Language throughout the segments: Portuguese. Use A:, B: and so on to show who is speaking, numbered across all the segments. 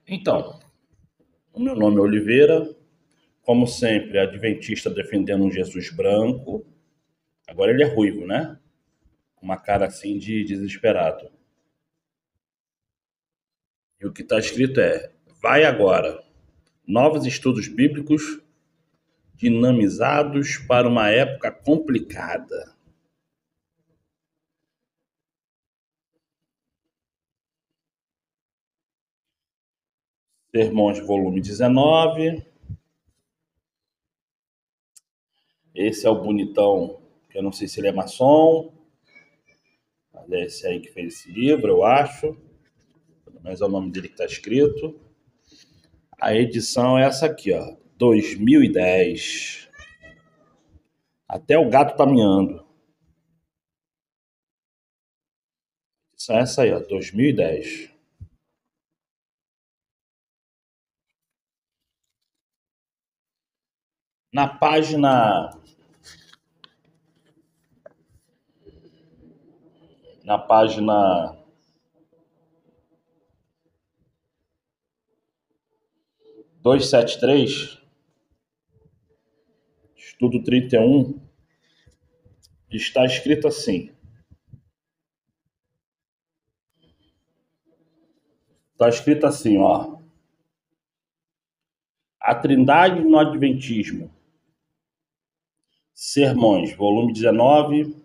A: Então, o meu nome é Oliveira, como sempre, adventista defendendo um Jesus branco. Agora ele é ruivo, né? Com uma cara assim de desesperado. E o que está escrito é: vai agora, novos estudos bíblicos dinamizados para uma época complicada. Sermões, volume 19. Esse é o bonitão, que eu não sei se ele é maçom, mas é esse aí que fez esse livro, eu acho. Pelo menos é o nome dele que está escrito. A edição é essa aqui, ó, 2010. Até o gato tá miando. Edição é essa aí, ó, 2010. Na página na página 273, estudo 31, está escrito assim. Está escrito assim, ó. A Trindade no Adventismo. Sermões, volume 19.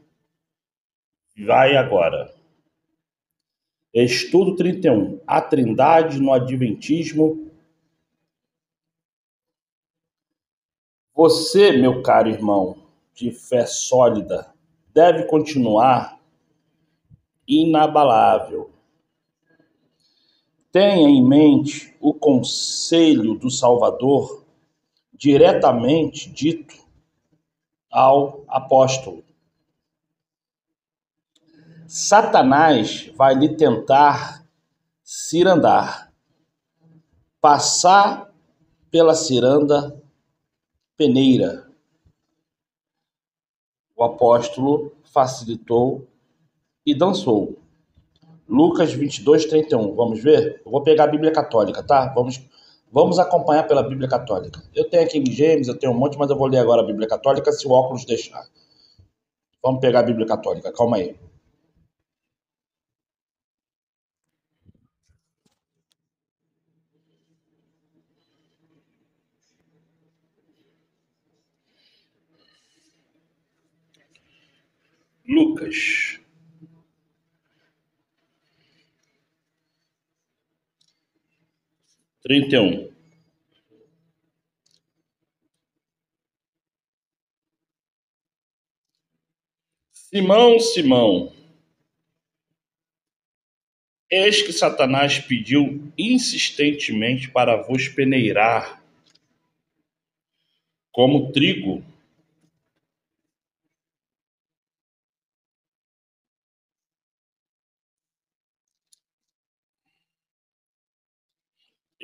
A: Vai agora. Estudo 31. A Trindade no Adventismo. Você, meu caro irmão, de fé sólida, deve continuar inabalável. Tenha em mente o conselho do Salvador diretamente dito ao apóstolo. Satanás vai lhe tentar cirandar, passar pela ciranda peneira. O apóstolo facilitou e dançou. Lucas 22, 31. Vamos ver? Eu vou pegar a Bíblia Católica, tá? Vamos acompanhar pela Bíblia Católica. Eu tenho a King James, eu tenho um monte, mas eu vou ler agora a Bíblia Católica se o óculos deixar. Vamos pegar a Bíblia Católica, calma aí. Lucas 31. Simão, Simão, eis que Satanás pediu insistentemente para vos peneirar como trigo.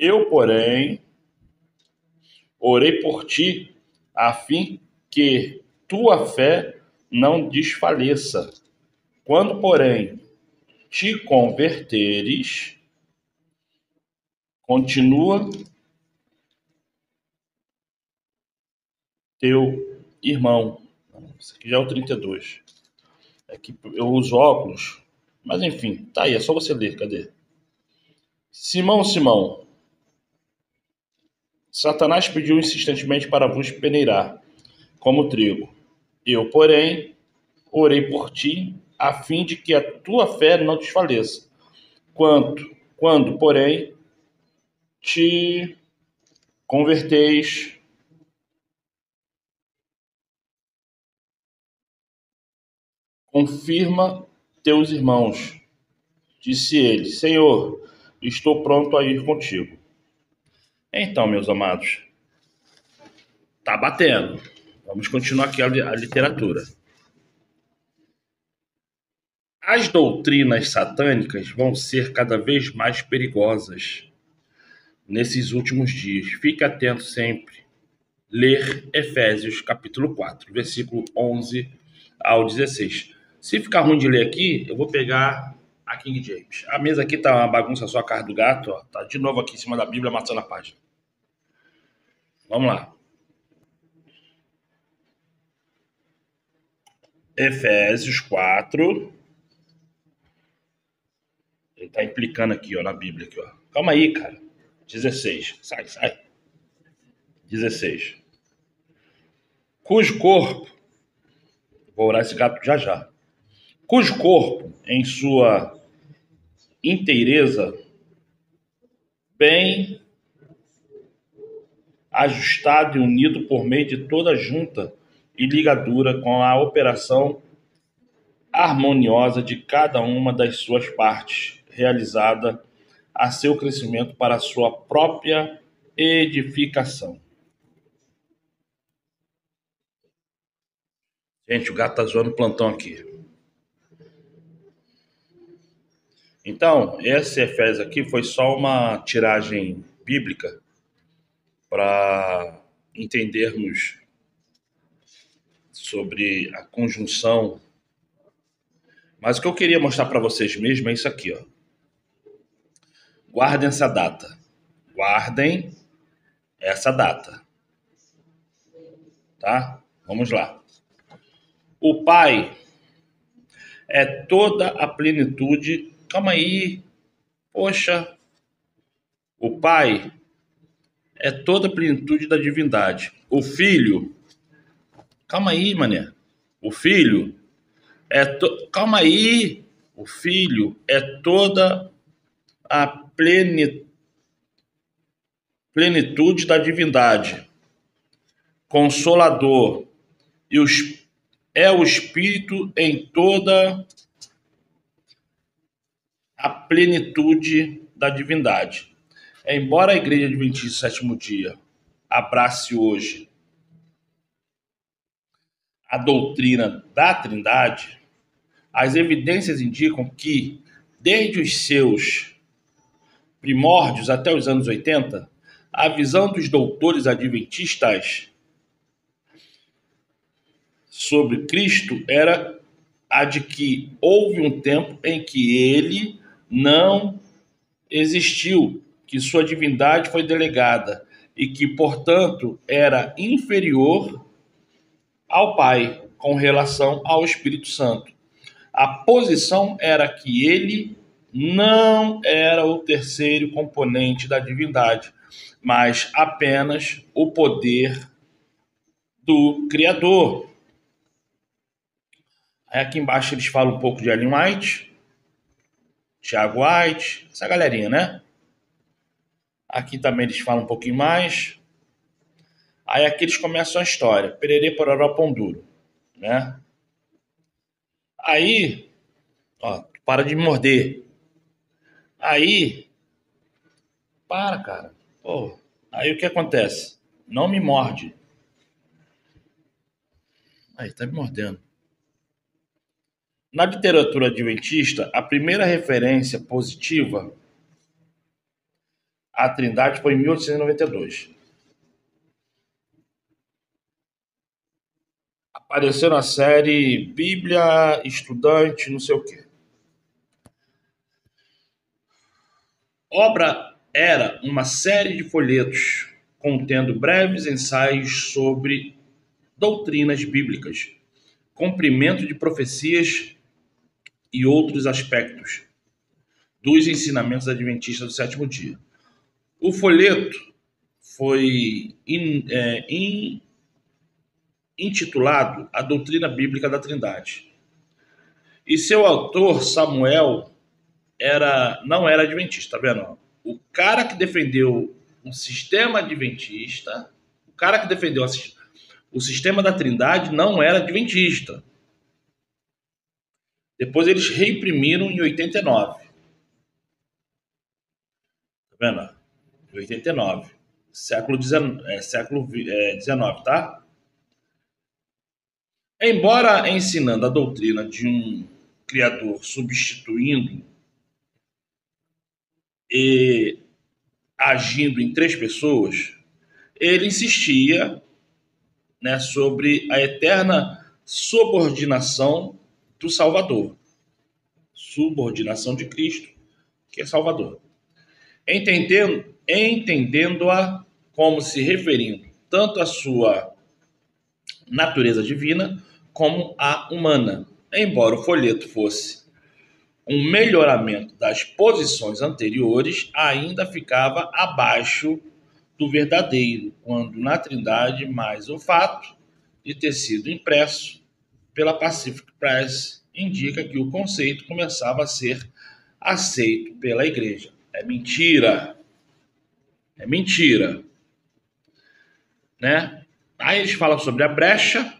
A: Eu, porém, orei por ti, a fim que tua fé não desfaleça. Quando, porém, te converteres, continua teu irmão. Isso aqui já é o 32. É que eu uso óculos, mas enfim, tá aí, é só você ler, cadê? Simão, Simão, Satanás pediu insistentemente para vos peneirar, como trigo. Eu, porém, orei por ti, a fim de que a tua fé não desfaleça. Quando, porém, te converteis, confirma teus irmãos. Disse ele: Senhor, estou pronto a ir contigo. Então, meus amados, tá batendo. Vamos continuar aqui a literatura. As doutrinas satânicas vão ser cada vez mais perigosas nesses últimos dias. Fique atento sempre. Ler Efésios capítulo 4, versículo 11 ao 16. Se ficar ruim de ler aqui, eu vou pegar a King James. A mesa aqui tá uma bagunça, só a cara do gato, ó. Tá de novo aqui em cima da Bíblia, amassando a página. Vamos lá. Efésios 4. Ele tá implicando aqui, ó, na Bíblia, aqui, ó. Calma aí, cara. 16. Sai. 16. Cujo corpo, vou orar esse gato já. Cujo corpo, em sua inteireza, bem ajustado e unido por meio de toda junta e ligadura com a operação harmoniosa de cada uma das suas partes, realizada a seu crescimento para a sua própria edificação. Gente, o gato tá zoando o plantão aqui. Então, esse Efésios aqui foi só uma tiragem bíblica para entendermos sobre a conjunção. Mas o que eu queria mostrar para vocês mesmo é isso aqui, ó. Guardem essa data. Guardem essa data. Tá? Vamos lá. O Pai é toda a plenitude. Calma aí. Poxa. O Pai é toda a plenitude da divindade. O Filho. Calma aí, mané. O Filho é calma aí. O Filho é toda a plenitude da divindade. Consolador. E é o Espírito em toda a plenitude da divindade. Embora a Igreja Adventista do Sétimo Dia abrace hoje a doutrina da Trindade, as evidências indicam que, desde os seus primórdios até os anos 80, a visão dos doutores adventistas sobre Cristo era a de que houve um tempo em que ele não existiu, que sua divindade foi delegada e que, portanto, era inferior ao Pai com relação ao Espírito Santo. A posição era que ele não era o terceiro componente da divindade, mas apenas o poder do Criador. Aí aqui embaixo eles falam um pouco de Ellen White, Tiago White, essa galerinha, né? Aqui também eles falam um pouquinho mais. Aí aqui eles começam a história. Pererê, pororó, pão duro, né? Aí, ó, para de me morder. Aí, para, cara. Pô, aí o que acontece? Não me morde. Aí, tá me mordendo. Na literatura adventista, a primeira referência positiva à Trindade foi em 1892. Apareceu na série Bíblia Estudante, não sei o quê. Obra era uma série de folhetos contendo breves ensaios sobre doutrinas bíblicas, cumprimento de profecias e outros aspectos dos ensinamentos adventistas do sétimo dia. O folheto foi intitulado A Doutrina Bíblica da Trindade. E seu autor, Samuel, não era adventista, tá vendo? O cara que defendeu o sistema adventista, o cara que defendeu o sistema da Trindade não era adventista. Depois eles reimprimiram em 89. Tá vendo? Em 89. Século XIX, tá? Embora ensinando a doutrina de um Criador substituindo e agindo em três pessoas, ele insistia, né, sobre a eterna subordinação do Salvador. subordinação de Cristo, que é Salvador. Entendendo-a como se referindo tanto à sua natureza divina como à humana, embora o folheto fosse um melhoramento das posições anteriores, ainda ficava abaixo do verdadeiro, quando na Trindade, mais o fato de ter sido impresso pela Pacific Press indica que o conceito começava a ser aceito pela igreja. É mentira. É mentira. Né? Aí eles falam sobre a brecha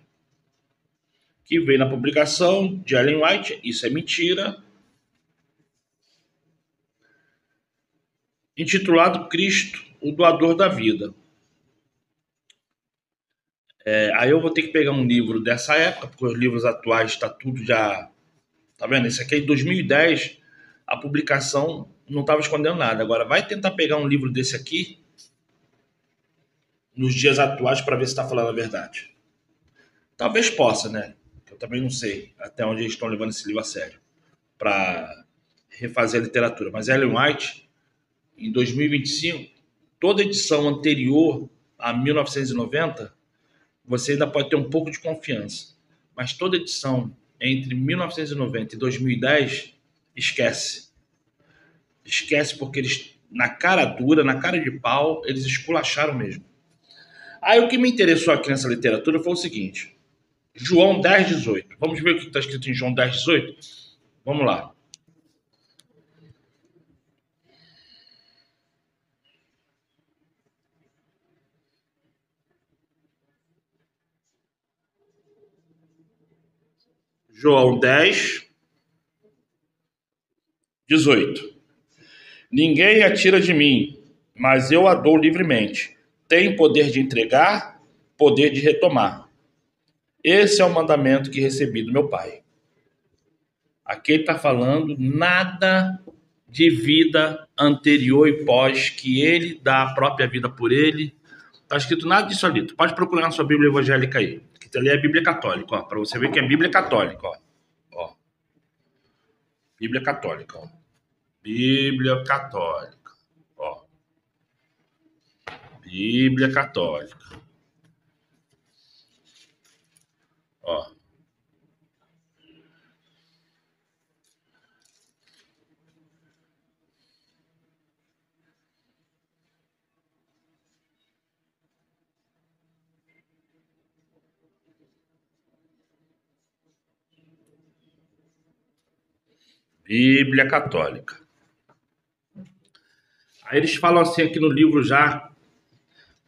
A: que veio na publicação de Ellen White. Isso é mentira. Intitulado Cristo, o doador da vida. Aí eu vou ter que pegar um livro dessa época, porque os livros atuais está tudo já... Tá vendo? Esse aqui é de 2010. A publicação não estava escondendo nada. Agora vai tentar pegar um livro desse aqui nos dias atuais para ver se está falando a verdade. Talvez possa, né? Eu também não sei até onde eles estão levando esse livro a sério para refazer a literatura. Mas Ellen White, em 2025, toda edição anterior a 1990, você ainda pode ter um pouco de confiança. Mas toda edição entre 1990 e 2010, esquece. Esquece porque eles, na cara dura, na cara de pau, eles esculacharam mesmo. Aí o que me interessou aqui nessa literatura foi o seguinte. João 10:18. Vamos ver o que está escrito em João 10:18? Vamos lá. João 10:18. Ninguém a tira de mim, mas eu a dou livremente. Tem poder de entregar, poder de retomar. Esse é o mandamento que recebi do meu Pai. Aqui ele está falando nada de vida anterior e pós, que ele dá a própria vida por ele. Está escrito nada disso ali. Tu pode procurar na sua Bíblia evangélica aí. Que ali é a Bíblia católica, ó, para você ver que é Bíblia católica, ó. Bíblia católica, ó. Bíblia católica, ó. Bíblia católica, ó. Bíblia católica. Aí eles falam assim aqui no livro já,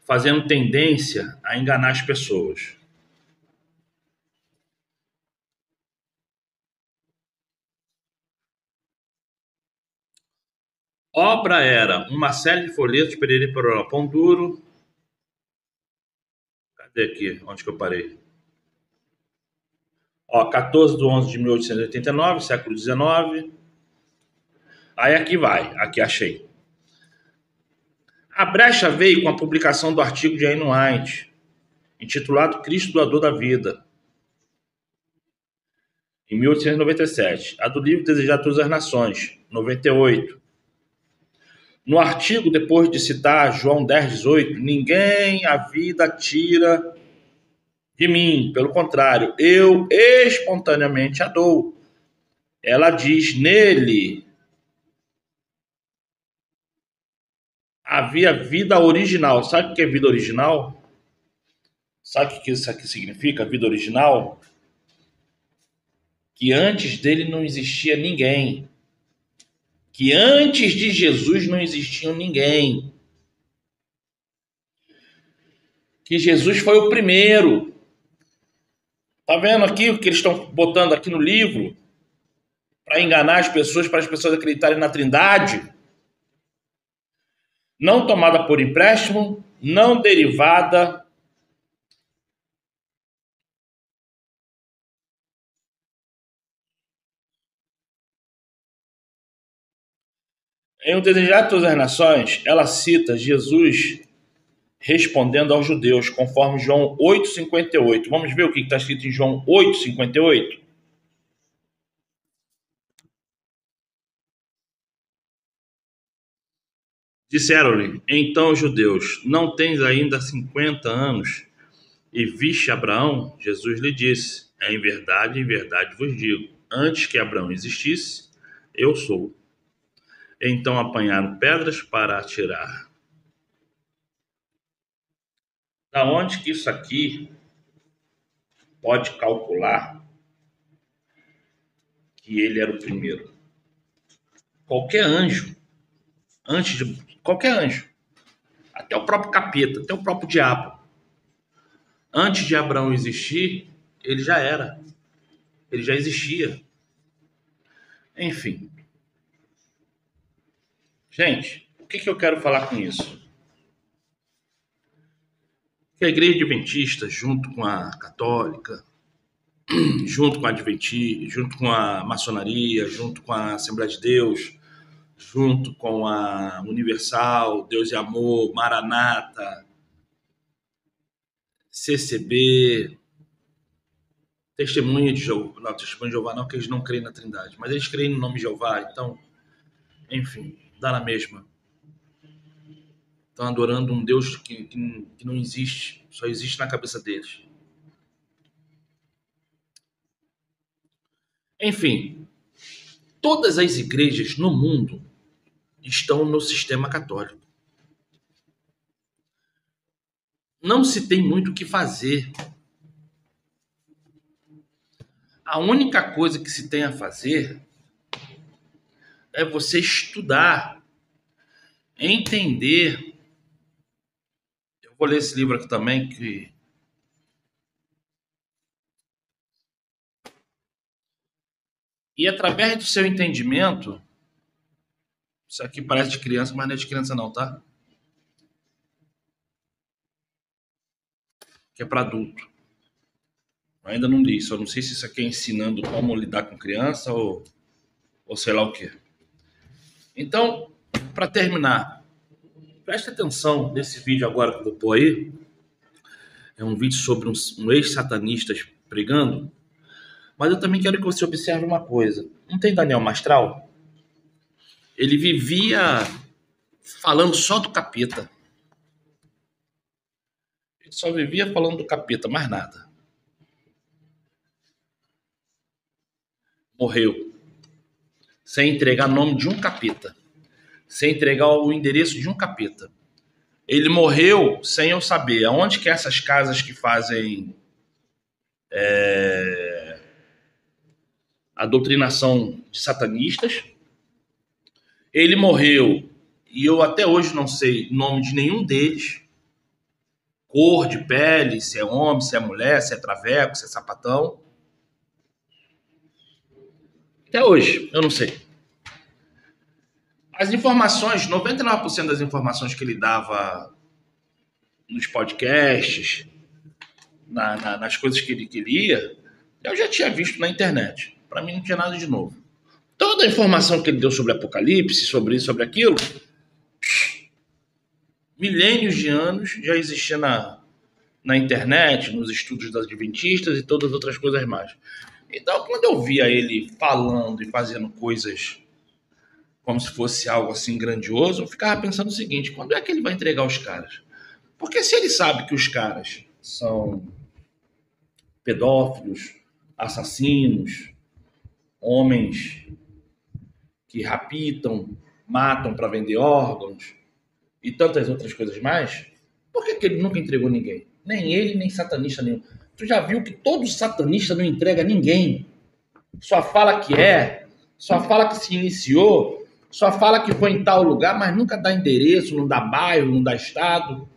A: fazendo tendência a enganar as pessoas. Obra era uma série de folhetos, perere por pão duro. Cadê aqui? Onde que eu parei? Ó, 14/11/1889, século XIX. Aí aqui vai, aqui achei. A brecha veio com a publicação do artigo de Ellen White, intitulado Cristo, doador da vida, em 1897. A do livro Desejar Todas as Nações, 98. No artigo, depois de citar João 10:18, ninguém a vida tira de mim, pelo contrário, eu espontaneamente a dou. Ela diz, nele havia vida original. Sabe o que é vida original? Sabe o que isso aqui significa, vida original? Que antes dele não existia ninguém. Que antes de Jesus não existia ninguém. Que Jesus foi o primeiro. Tá vendo aqui o que eles estão botando aqui no livro? Para enganar as pessoas, para as pessoas acreditarem na Trindade? Não tomada por empréstimo, não derivada. Em O Desejar de Todas as Nações, ela cita Jesus respondendo aos judeus, conforme João 8:58. Vamos ver o que está escrito em João 8:58? Disseram-lhe, então os judeus, não tens ainda 50 anos e viste Abraão? Jesus lhe disse, em verdade vos digo, antes que Abraão existisse, eu sou. Então apanharam pedras para atirar. Da onde que isso aqui pode calcular que ele era o primeiro? Qualquer anjo, antes de qualquer anjo, até o próprio capeta, até o próprio diabo, antes de Abraão existir, ele já era, ele já existia. Enfim, gente, o que eu quero falar com isso? Que a igreja adventista, junto com a católica, junto com a adventista, junto com a maçonaria, junto com a Assembleia de Deus, junto com a Universal, Deus e Amor, Maranata, CCB, Testemunha de Jeová, não, Testemunha de Jeová não, porque eles não creem na Trindade, mas eles creem no nome de Jeová, então, enfim, dá na mesma. Estão adorando um Deus que não existe, só existe na cabeça deles. Enfim, todas as igrejas no mundo estão no sistema católico. Não se tem muito o que fazer. A única coisa que se tem a fazer é você estudar, entender. Eu vou ler esse livro aqui também, que e através do seu entendimento, isso aqui parece de criança, mas não é de criança não, tá? Que é para adulto. Eu ainda não li, só não sei se isso aqui é ensinando como lidar com criança ou sei lá o quê. Então, para terminar, preste atenção nesse vídeo agora que eu vou pôr aí. É um vídeo sobre um ex-satanista pregando. Mas eu também quero que você observe uma coisa. Não tem Daniel Mastral? Ele vivia falando só do capeta. Ele só vivia falando do capeta, mais nada. Morreu. Sem entregar o nome de um capeta. Sem entregar o endereço de um capeta. Ele morreu sem eu saber aonde que é essas casas que fazem a doutrinação de satanistas. Ele morreu e eu até hoje não sei o nome de nenhum deles. Cor de pele, se é homem, se é mulher, se é traveco, se é sapatão. Até hoje, eu não sei. As informações, 99% das informações que ele dava nos podcasts, nas coisas que ele lia, eu já tinha visto na internet. Para mim não tinha nada de novo. Toda a informação que ele deu sobre Apocalipse, sobre isso, sobre aquilo, milênios de anos já existia na internet, nos estudos das adventistas e todas as outras coisas mais. Então, quando eu via ele falando e fazendo coisas como se fosse algo assim grandioso, eu ficava pensando o seguinte, quando é que ele vai entregar os caras? Porque se ele sabe que os caras são pedófilos, assassinos, homens que raptam, matam para vender órgãos e tantas outras coisas mais, por que ele nunca entregou ninguém? Nem ele, nem satanista nenhum. Tu já viu que todo satanista não entrega ninguém. Só fala que é, só fala que se iniciou, só fala que foi em tal lugar, mas nunca dá endereço, não dá bairro, não dá estado.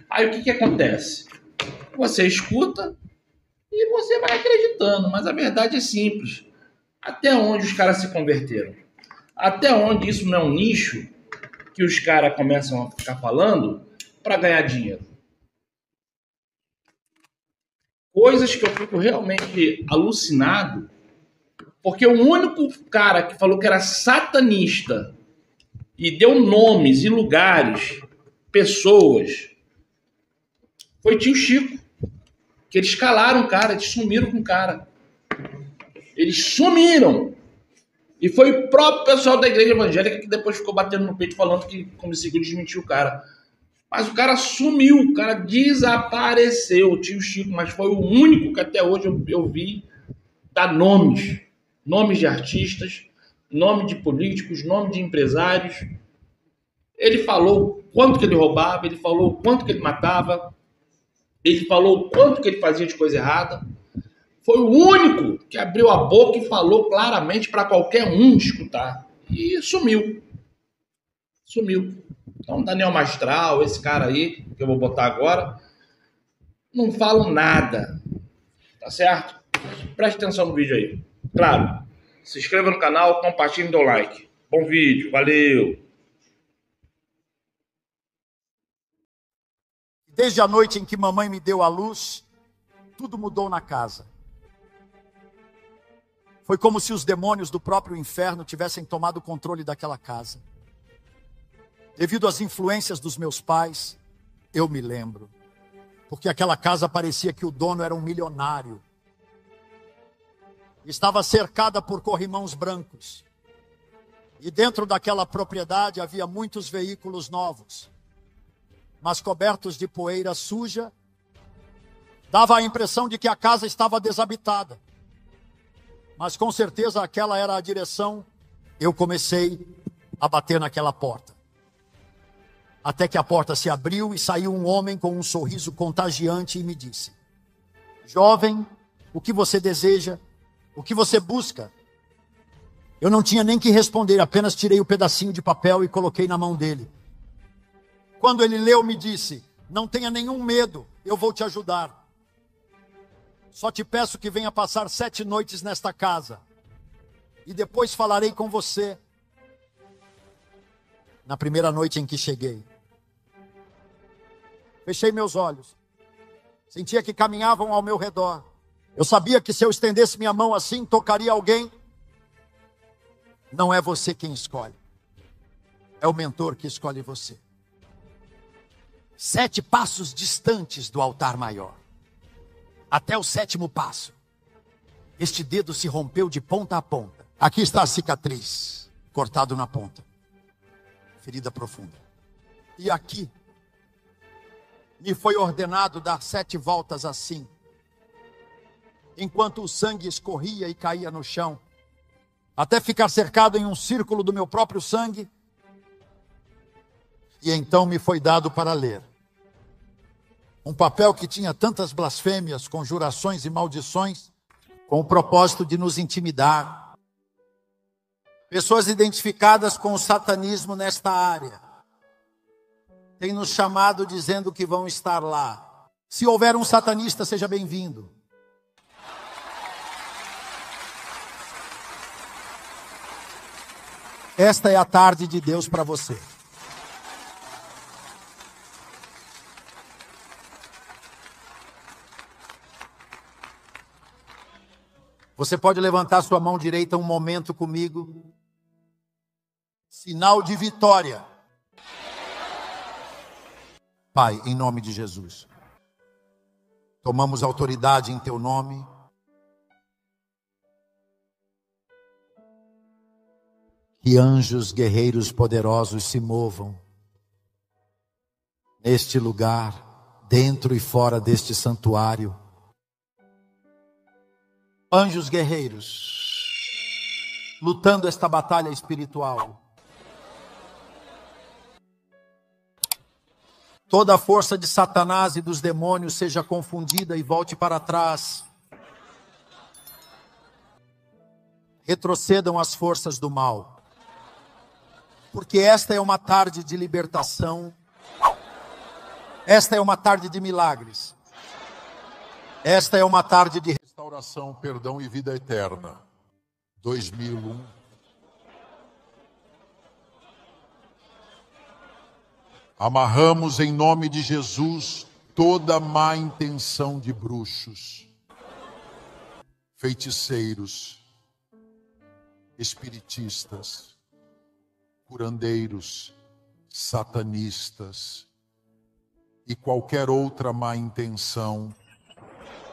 A: Aí o que acontece? Você escuta e você vai acreditando, mas a verdade é simples. Até onde os caras se converteram? Até onde isso não é um nicho que os caras começam a ficar falando para ganhar dinheiro? Coisas que eu fico realmente alucinado, porque o único cara que falou que era satanista e deu nomes e lugares, pessoas, foi tio Chico. Que eles calaram o cara, eles sumiram com o cara. Eles sumiram. E foi o próprio pessoal da igreja evangélica que depois ficou batendo no peito falando que conseguiu desmentir o cara. Mas o cara sumiu, o cara desapareceu, o tio Chico, mas foi o único que até hoje eu vi dar nomes. Nomes de artistas, nome de políticos, nome de empresários. Ele falou quanto que ele roubava, ele falou quanto que ele matava, ele falou quanto que ele fazia de coisa errada. Foi o único que abriu a boca e falou claramente para qualquer um escutar. E sumiu. Sumiu. Então, Daniel Mastral, esse cara aí, que eu vou botar agora, não falam nada. Tá certo? Preste atenção no vídeo aí. Claro, se inscreva no canal, compartilhe e dê um like. Bom vídeo, valeu!
B: Desde a noite em que mamãe me deu a luz, tudo mudou na casa. Foi como se os demônios do próprio inferno tivessem tomado o controle daquela casa. Devido às influências dos meus pais, eu me lembro. Porque aquela casa parecia que o dono era um milionário. Estava cercada por corrimãos brancos. E dentro daquela propriedade havia muitos veículos novos, mas cobertos de poeira suja. Dava a impressão de que a casa estava desabitada. Mas com certeza aquela era a direção. Eu comecei a bater naquela porta. Até que a porta se abriu e saiu um homem com um sorriso contagiante e me disse: jovem, o que você deseja? O que você busca? Eu não tinha nem que responder, apenas tirei o pedacinho de papel e coloquei na mão dele. Quando ele leu, me disse: não tenha nenhum medo, eu vou te ajudar. Só te peço que venha passar 7 noites nesta casa. E depois falarei com você. Na primeira noite em que cheguei, fechei meus olhos. Sentia que caminhavam ao meu redor. Eu sabia que se eu estendesse minha mão assim, tocaria alguém. Não é você quem escolhe. É o mentor que escolhe você. 7 passos distantes do altar maior. Até o 7º passo, este dedo se rompeu de ponta a ponta. Aqui está a cicatriz, cortado na ponta. Ferida profunda. E aqui, me foi ordenado dar 7 voltas assim, enquanto o sangue escorria e caía no chão, até ficar cercado em um círculo do meu próprio sangue. E então me foi dado para ler um papel que tinha tantas blasfêmias, conjurações e maldições, com o propósito de nos intimidar. Pessoas identificadas com o satanismo nesta área têm nos chamado dizendo que vão estar lá. Se houver um satanista, seja bem-vindo. Esta é a tarde de Deus para você. Você pode levantar sua mão direita um momento comigo. Sinal de vitória. Pai, em nome de Jesus, tomamos autoridade em teu nome. Que anjos guerreiros poderosos se movam neste lugar, dentro e fora deste santuário. Anjos guerreiros, lutando esta batalha espiritual. Toda a força de Satanás e dos demônios seja confundida e volte para trás. Retrocedam as forças do mal. Porque esta é uma tarde de libertação. Esta é uma tarde de milagres. Esta é uma tarde de restauração, perdão e vida eterna. 2001. Amarramos em nome de Jesus toda má intenção de bruxos, feiticeiros, espiritistas, curandeiros, satanistas e qualquer outra má intenção.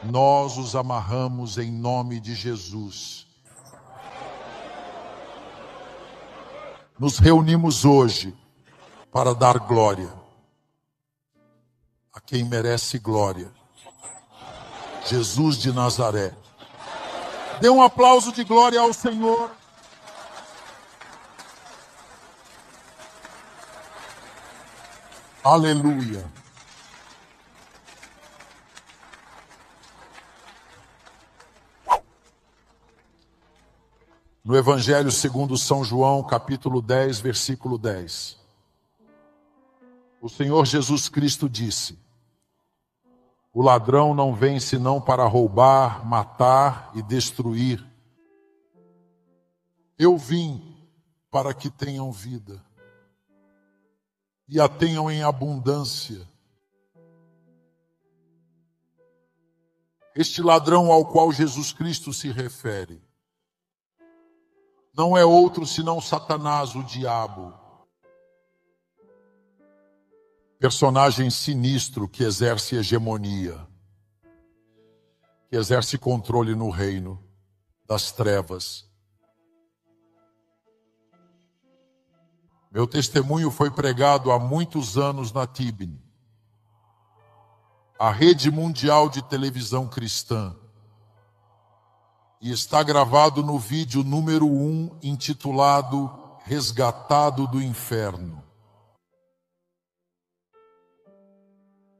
B: Nós os amarramos em nome de Jesus.
C: nos reunimos hoje para dar glória a quem merece glória, Jesus de Nazaré. Dê um aplauso de glória ao Senhor. Aleluia. No Evangelho segundo São João, capítulo 10, versículo 10. O Senhor Jesus Cristo disse: o ladrão não vem senão para roubar, matar e destruir. Eu vim para que tenham vida e a tenham em abundância. Este ladrão ao qual Jesus Cristo se refere não é outro senão Satanás, o diabo. Personagem sinistro que exerce hegemonia, que exerce controle no reino das trevas. Meu testemunho foi pregado há muitos anos na TIBN, a rede mundial de televisão cristã, e está gravado no vídeo número 1, intitulado Resgatado do Inferno.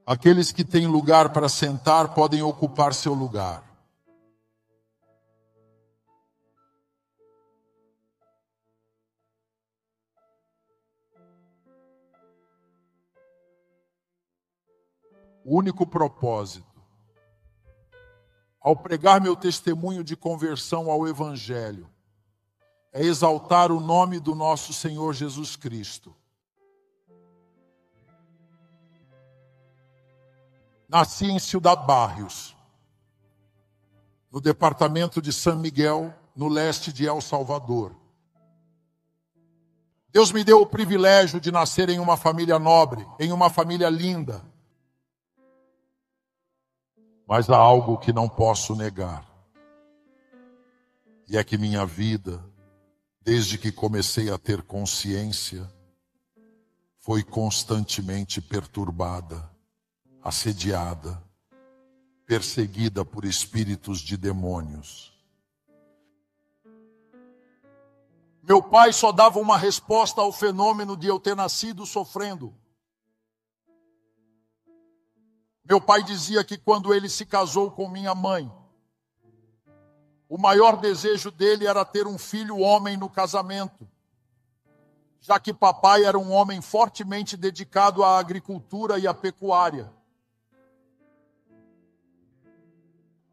C: Aqueles que têm lugar para sentar podem ocupar seu lugar. O único propósito, ao pregar meu testemunho de conversão ao Evangelho, é exaltar o nome do nosso Senhor Jesus Cristo. Nasci em Ciudad Barrios, no departamento de San Miguel, no leste de El Salvador. Deus me deu o privilégio de nascer em uma família nobre, em uma família linda. Mas há algo que não posso negar. E é que minha vida, desde que comecei a ter consciência, foi constantemente perturbada, assediada, perseguida por espíritos de demônios. Meu pai só dava uma resposta ao fenômeno de eu ter nascido sofrendo. Meu pai dizia que quando ele se casou com minha mãe, o maior desejo dele era ter um filho homem no casamento, já que papai era um homem fortemente dedicado à agricultura e à pecuária.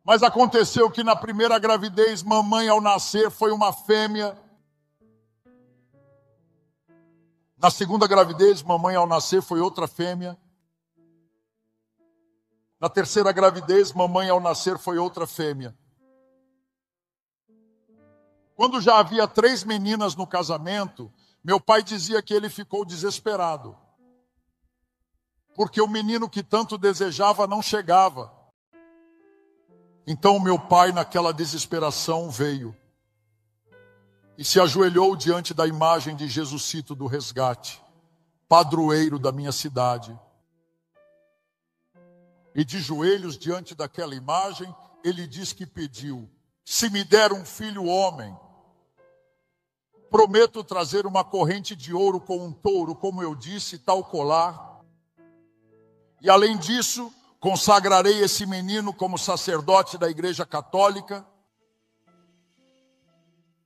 C: Mas aconteceu que na primeira gravidez, mamãe ao nascer foi uma fêmea. Na segunda gravidez, mamãe ao nascer foi outra fêmea. Na terceira gravidez, mamãe ao nascer foi outra fêmea. Quando já havia 3 meninas no casamento, meu pai dizia que ele ficou desesperado, porque o menino que tanto desejava não chegava. Então meu pai, naquela desesperação, veio e se ajoelhou diante da imagem de Jesucito do Resgate, padroeiro da minha cidade. E de joelhos diante daquela imagem, ele diz que pediu: se me der um filho homem, prometo trazer uma corrente de ouro com um touro, como eu disse, tal colar. E além disso, consagrarei esse menino como sacerdote da Igreja Católica.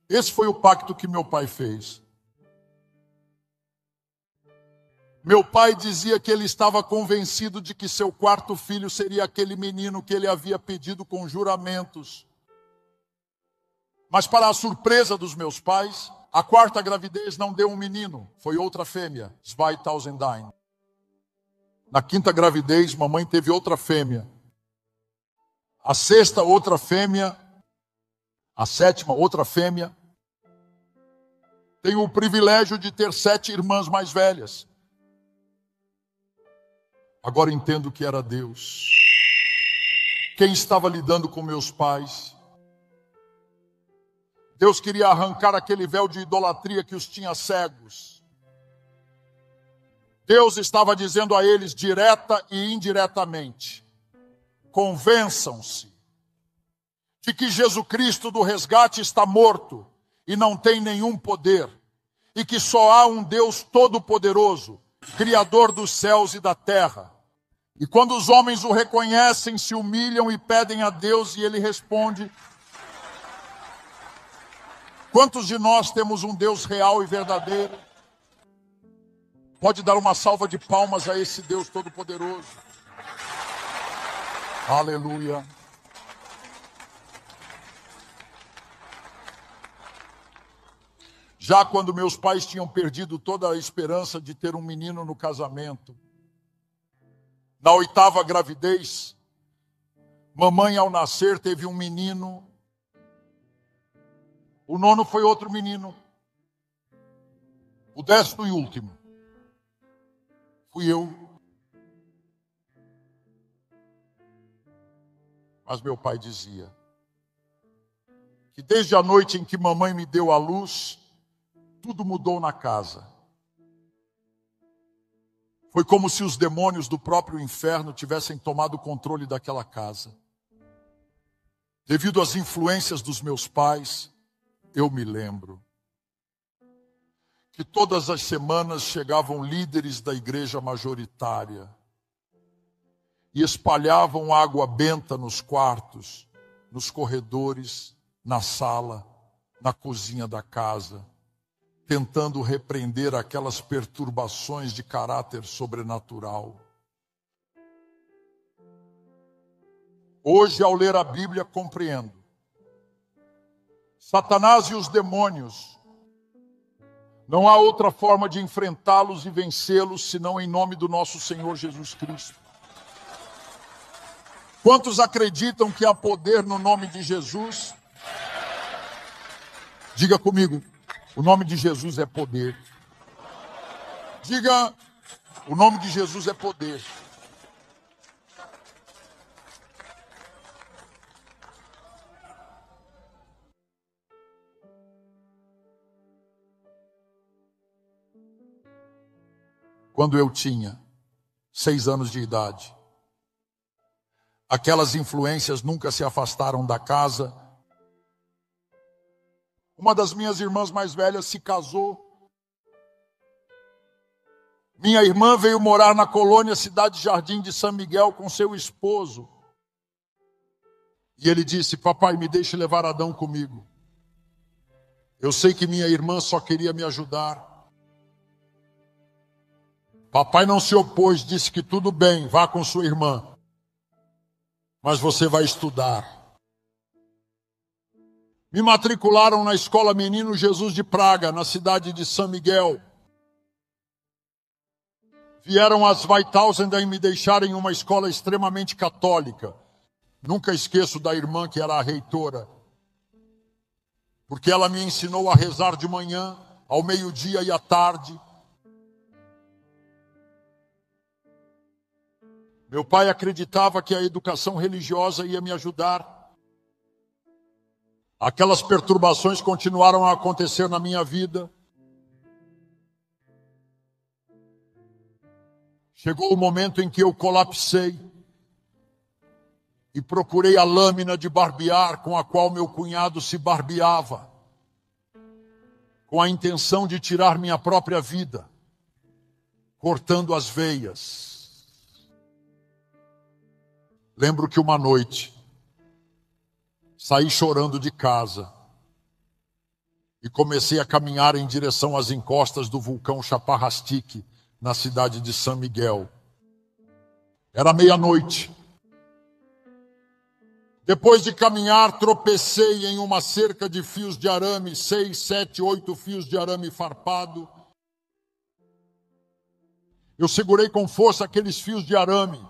C: Esse foi o pacto que meu pai fez. Meu pai dizia que ele estava convencido de que seu 4º filho seria aquele menino que ele havia pedido com juramentos. Mas para a surpresa dos meus pais, a 4ª gravidez não deu um menino, foi outra fêmea, 2009. Na 5ª gravidez, mamãe teve outra fêmea. A 6ª, outra fêmea. A 7ª, outra fêmea. Tenho o privilégio de ter 7 irmãs mais velhas. Agora entendo que era Deus quem estava lidando com meus pais. Deus queria arrancar aquele véu de idolatria que os tinha cegos. Deus estava dizendo a eles, direta e indiretamente, convençam-se de que Jesus Cristo do resgate está morto e não tem nenhum poder, e que só há um Deus todo-poderoso, Criador dos céus e da terra. E quando os homens o reconhecem, se humilham e pedem a Deus, e ele responde. Quantos de nós temos um Deus real e verdadeiro? Pode dar uma salva de palmas a esse Deus todo-poderoso. Aleluia. Já quando meus pais tinham perdido toda a esperança de ter um menino no casamento, na 8ª gravidez, mamãe ao nascer teve um menino. O 9º foi outro menino. O 10º e último fui eu. Mas meu pai dizia que desde a noite em que mamãe me deu à luz, tudo mudou na casa. Foi como se os demônios do próprio inferno tivessem tomado o controle daquela casa. Devido às influências dos meus pais, eu me lembro que todas as semanas chegavam líderes da igreja majoritária e espalhavam água benta nos quartos, nos corredores, na sala, na cozinha da casa, tentando repreender aquelas perturbações de caráter sobrenatural. Hoje, ao ler a Bíblia, compreendo. Satanás e os demônios, não há outra forma de enfrentá-los e vencê-los senão em nome do nosso Senhor Jesus Cristo. Quantos acreditam que há poder no nome de Jesus? Diga comigo, o nome de Jesus é poder. Diga, o nome de Jesus é poder. Quando eu tinha 6 anos de idade, aquelas influências nunca se afastaram da casa. Uma das minhas irmãs mais velhas se casou. Minha irmã veio morar na colônia Cidade Jardim de São Miguel com seu esposo. E ele disse, papai, me deixe levar Adão comigo. Eu sei que minha irmã só queria me ajudar. Papai não se opôs, disse que tudo bem, vá com sua irmã. Mas você vai estudar. Me matricularam na escola Menino Jesus de Praga, na cidade de São Miguel. Vieram as Weithausen e me deixaram em uma escola extremamente católica. Nunca esqueço da irmã que era a reitora, porque ela me ensinou a rezar de manhã, ao meio-dia e à tarde. Meu pai acreditava que a educação religiosa ia me ajudar. Aquelas perturbações continuaram a acontecer na minha vida. Chegou o momento em que eu colapsei e procurei a lâmina de barbear com a qual meu cunhado se barbeava, com a intenção de tirar minha própria vida, cortando as veias. Lembro que uma noite saí chorando de casa e comecei a caminhar em direção às encostas do vulcão Chaparrastique, na cidade de São Miguel. Era meia-noite. Depois de caminhar, tropecei em uma cerca de fios de arame, 6, 7, 8 fios de arame farpado. Eu segurei com força aqueles fios de arame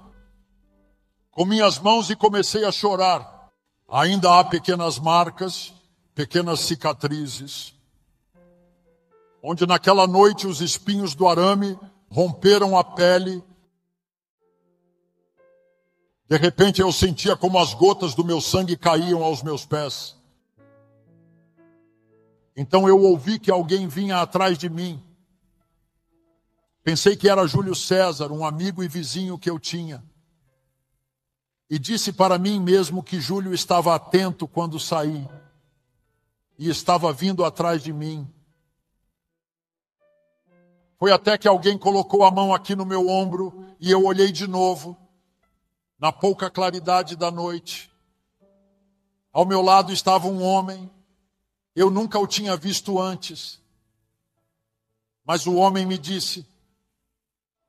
C: com minhas mãos e comecei a chorar. Ainda há pequenas marcas, pequenas cicatrizes, onde naquela noite os espinhos do arame romperam a pele. De repente eu sentia como as gotas do meu sangue caíam aos meus pés. Então eu ouvi que alguém vinha atrás de mim. Pensei que era Júlio César, um amigo e vizinho que eu tinha. E disse para mim mesmo que Júlio estava atento quando saí. E estava vindo atrás de mim. Foi até que alguém colocou a mão aqui no meu ombro e eu olhei de novo, na pouca claridade da noite. Ao meu lado estava um homem. Eu nunca o tinha visto antes. Mas o homem me disse: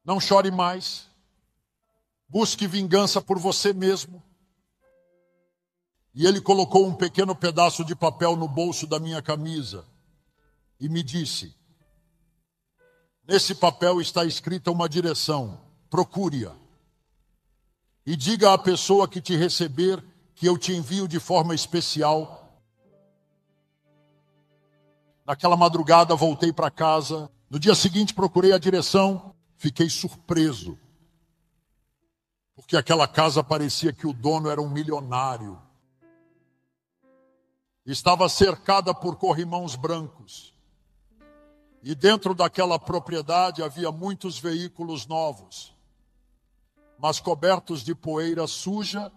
C: não chore mais. Busque vingança por você mesmo. E ele colocou um pequeno pedaço de papel no bolso da minha camisa e me disse: nesse papel está escrita uma direção, procure-a. E diga à pessoa que te receber que eu te envio de forma especial. Naquela madrugada voltei para casa. No dia seguinte procurei a direção. Fiquei surpreso. Porque aquela casa parecia que o dono era um milionário. Estava cercada por corrimãos brancos. E dentro daquela propriedade havia muitos veículos novos, mas cobertos de poeira suja.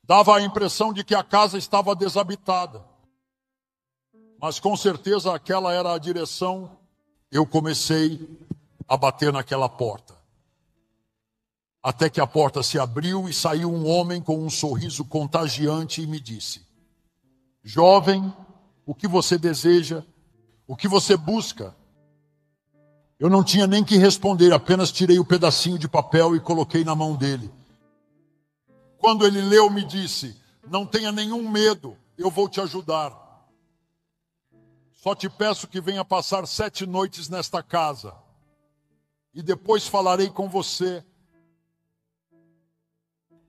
C: Dava a impressão de que a casa estava desabitada. Mas com certeza aquela era a direção. Eu comecei a bater naquela porta. Até que a porta se abriu e saiu um homem com um sorriso contagiante e me disse: jovem, o que você deseja? O que você busca? Eu não tinha nem que responder, apenas tirei o pedacinho de papel e coloquei na mão dele. Quando ele leu, me disse: não tenha nenhum medo, eu vou te ajudar. Só te peço que venha passar 7 noites nesta casa. E depois falarei com você.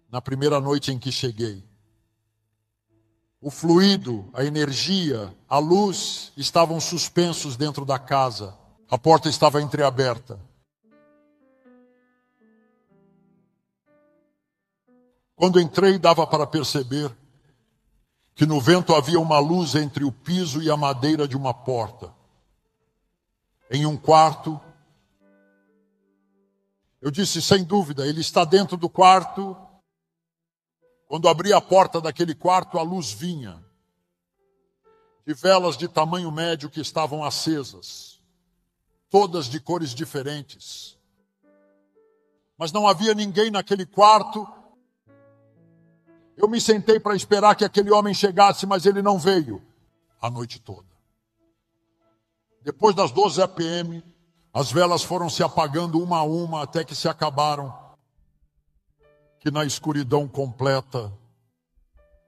C: Na primeira noite em que cheguei, o fluido, a energia, a luz estavam suspensos dentro da casa. A porta estava entreaberta. Quando entrei, dava para perceber que no vento havia uma luz entre o piso e a madeira de uma porta. Em um quarto, eu disse: sem dúvida, ele está dentro do quarto. Quando abri a porta daquele quarto, a luz vinha de velas de tamanho médio que estavam acesas, todas de cores diferentes. Mas não havia ninguém naquele quarto. Eu me sentei para esperar que aquele homem chegasse, mas ele não veio a noite toda. Depois das 12 p.m., as velas foram se apagando uma a uma até que se acabaram. Que na escuridão completa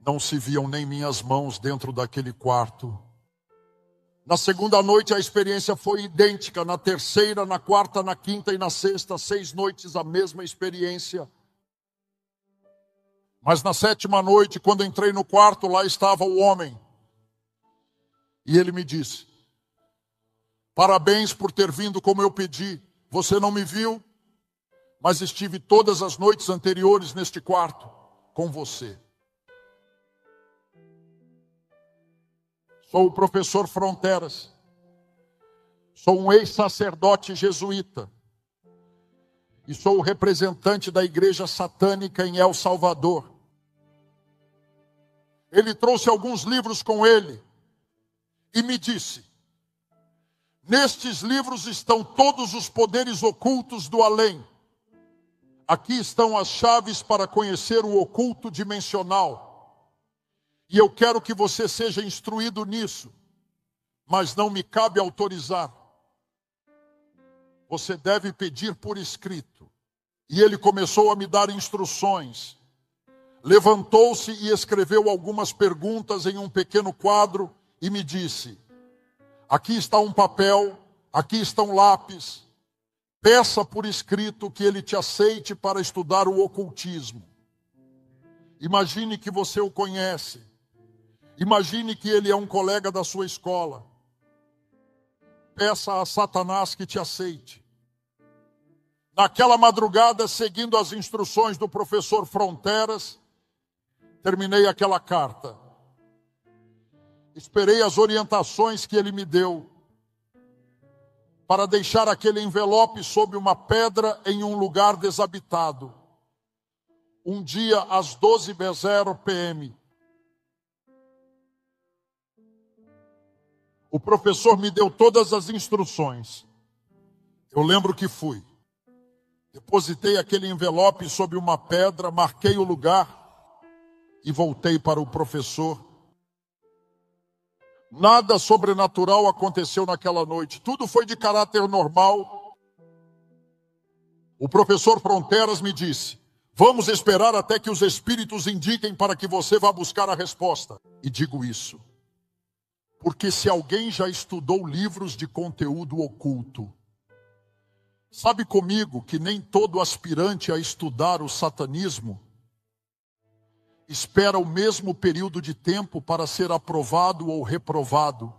C: não se viam nem minhas mãos dentro daquele quarto. Na segunda noite a experiência foi idêntica. Na terceira, na quarta, na quinta e na sexta, 6 noites a mesma experiência. Mas na 7ª noite, quando entrei no quarto, lá estava o homem. E ele me disse: parabéns por ter vindo como eu pedi. Você não me viu, mas estive todas as noites anteriores neste quarto com você. Sou o professor Fronteras. Sou um ex-sacerdote jesuíta. E sou o representante da igreja satânica em El Salvador. Ele trouxe alguns livros com ele e me disse: nestes livros estão todos os poderes ocultos do além. Aqui estão as chaves para conhecer o oculto dimensional. E eu quero que você seja instruído nisso, mas não me cabe autorizar. Você deve pedir por escrito. E ele começou a me dar instruções. Levantou-se e escreveu algumas perguntas em um pequeno quadro e me disse: aqui está um papel, aqui está um lápis. Peça por escrito que ele te aceite para estudar o ocultismo. Imagine que você o conhece. Imagine que ele é um colega da sua escola. Peça a Satanás que te aceite. Naquela madrugada, seguindo as instruções do professor Fronteras, terminei aquela carta. Esperei as orientações que ele me deu para deixar aquele envelope sob uma pedra em um lugar desabitado. Um dia às 12h00 p.m. O professor me deu todas as instruções. Eu lembro que fui. Depositei aquele envelope sob uma pedra, marquei o lugar e voltei para o professor. Nada sobrenatural aconteceu naquela noite. Tudo foi de caráter normal. O professor Fronteras me disse: vamos esperar até que os espíritos indiquem para que você vá buscar a resposta. E digo isso porque se alguém já estudou livros de conteúdo oculto, sabe comigo que nem todo aspirante a estudar o satanismo espera o mesmo período de tempo para ser aprovado ou reprovado.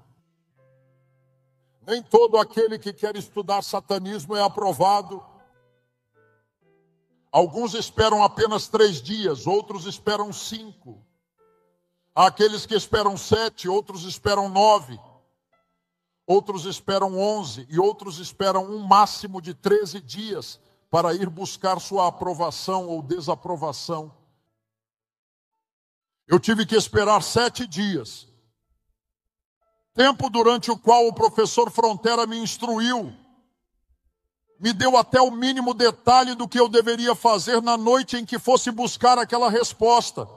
C: Nem todo aquele que quer estudar satanismo é aprovado. Alguns esperam apenas 3 dias, outros esperam 5. Há aqueles que esperam 7, outros esperam 9. Outros esperam 11 e outros esperam um máximo de 13 dias para ir buscar sua aprovação ou desaprovação. Eu tive que esperar 7 dias. Tempo durante o qual o professor Frontera me instruiu. Me deu até o mínimo detalhe do que eu deveria fazer na noite em que fosse buscar aquela resposta.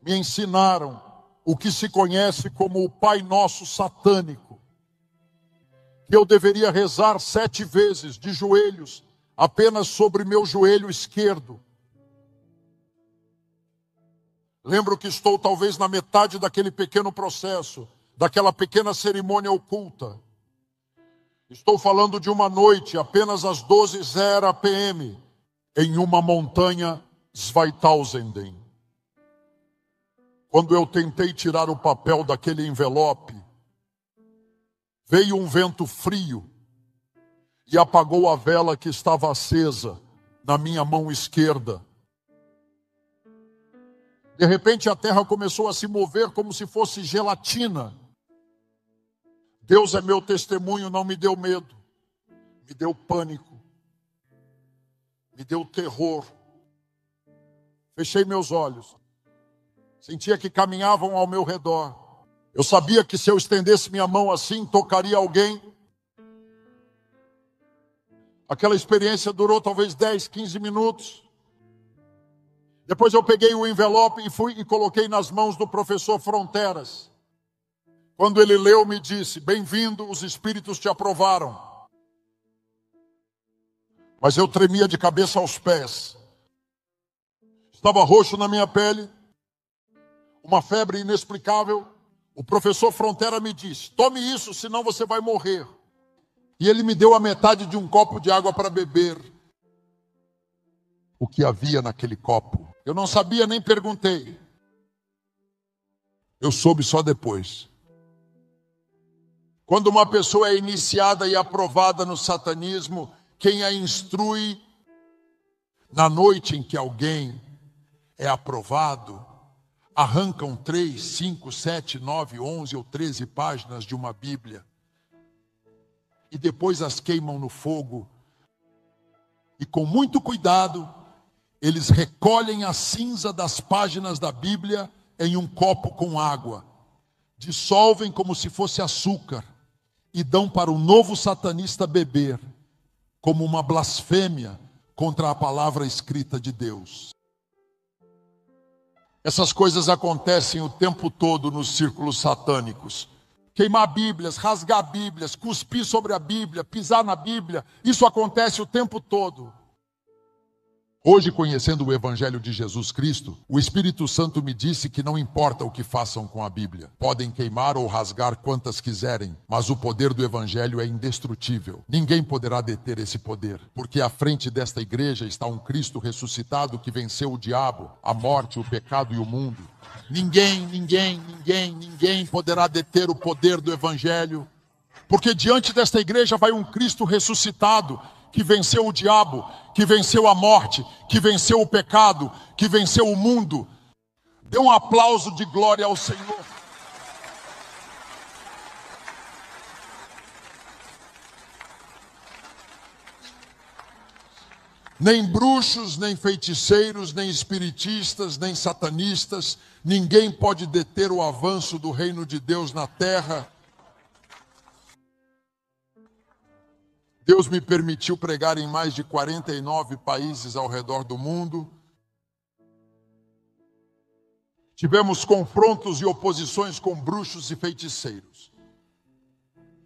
C: Me ensinaram o que se conhece como o Pai Nosso satânico. Que eu deveria rezar 7 vezes de joelhos, apenas sobre meu joelho esquerdo. Lembro que estou talvez na metade daquele pequeno processo, daquela pequena cerimônia oculta. Estou falando de uma noite, apenas às 12h00 p.m., em uma montanha Zweitausenden. Quando eu tentei tirar o papel daquele envelope, veio um vento frio e apagou a vela que estava acesa na minha mão esquerda. De repente a terra começou a se mover como se fosse gelatina. Deus é meu testemunho, não me deu medo, me deu pânico, me deu terror. Fechei meus olhos, sentia que caminhavam ao meu redor. Eu sabia que se eu estendesse minha mão assim, tocaria alguém. Aquela experiência durou talvez 10, 15 minutos. Depois eu peguei o envelope e fui e coloquei nas mãos do professor Fronteras. Quando ele leu, me disse: bem-vindo, os espíritos te aprovaram. Mas eu tremia de cabeça aos pés. Estava roxo na minha pele, uma febre inexplicável. O professor Frontera me disse: tome isso, senão você vai morrer. E ele me deu a metade de um copo de água para beber. O que havia naquele copo? Eu não sabia, nem perguntei. Eu soube só depois. Quando uma pessoa é iniciada e aprovada no satanismo, quem a instrui, na noite em que alguém é aprovado, arrancam 3, 5, 7, 9, 11 ou 13 páginas de uma Bíblia e depois as queimam no fogo. E com muito cuidado, eles recolhem a cinza das páginas da Bíblia em um copo com água, dissolvem como se fosse açúcar e dão para o novo satanista beber, como uma blasfêmia contra a palavra escrita de Deus. Essas coisas acontecem o tempo todo nos círculos satânicos. Queimar Bíblias, rasgar Bíblias, cuspir sobre a Bíblia, pisar na Bíblia, isso acontece o tempo todo. Hoje, conhecendo o Evangelho de Jesus Cristo, o Espírito Santo me disse que não importa o que façam com a Bíblia. Podem queimar ou rasgar quantas quiserem, mas o poder do Evangelho é indestrutível. Ninguém poderá deter esse poder, porque à frente desta igreja está um Cristo ressuscitado que venceu o diabo, a morte, o pecado e o mundo. Ninguém poderá deter o poder do Evangelho, porque diante desta igreja vai um Cristo ressuscitado, que venceu o diabo, que venceu a morte, que venceu o pecado, que venceu o mundo. Dê um aplauso de glória ao Senhor. Nem bruxos, nem feiticeiros, nem espiritistas, nem satanistas, ninguém pode deter o avanço do reino de Deus na terra. Deus me permitiu pregar em mais de 49 países ao redor do mundo. Tivemos confrontos e oposições com bruxos e feiticeiros,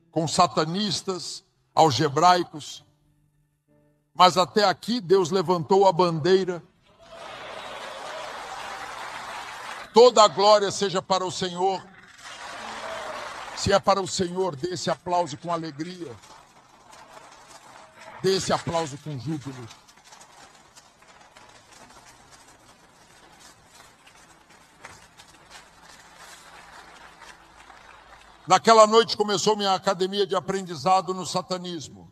C: com satanistas, algebraicos. Mas até aqui Deus levantou a bandeira. Toda a glória seja para o Senhor. Se é para o Senhor, dê esse aplauso com alegria. Dê esse aplauso com júbilo. Naquela noite começou minha academia de aprendizado no satanismo.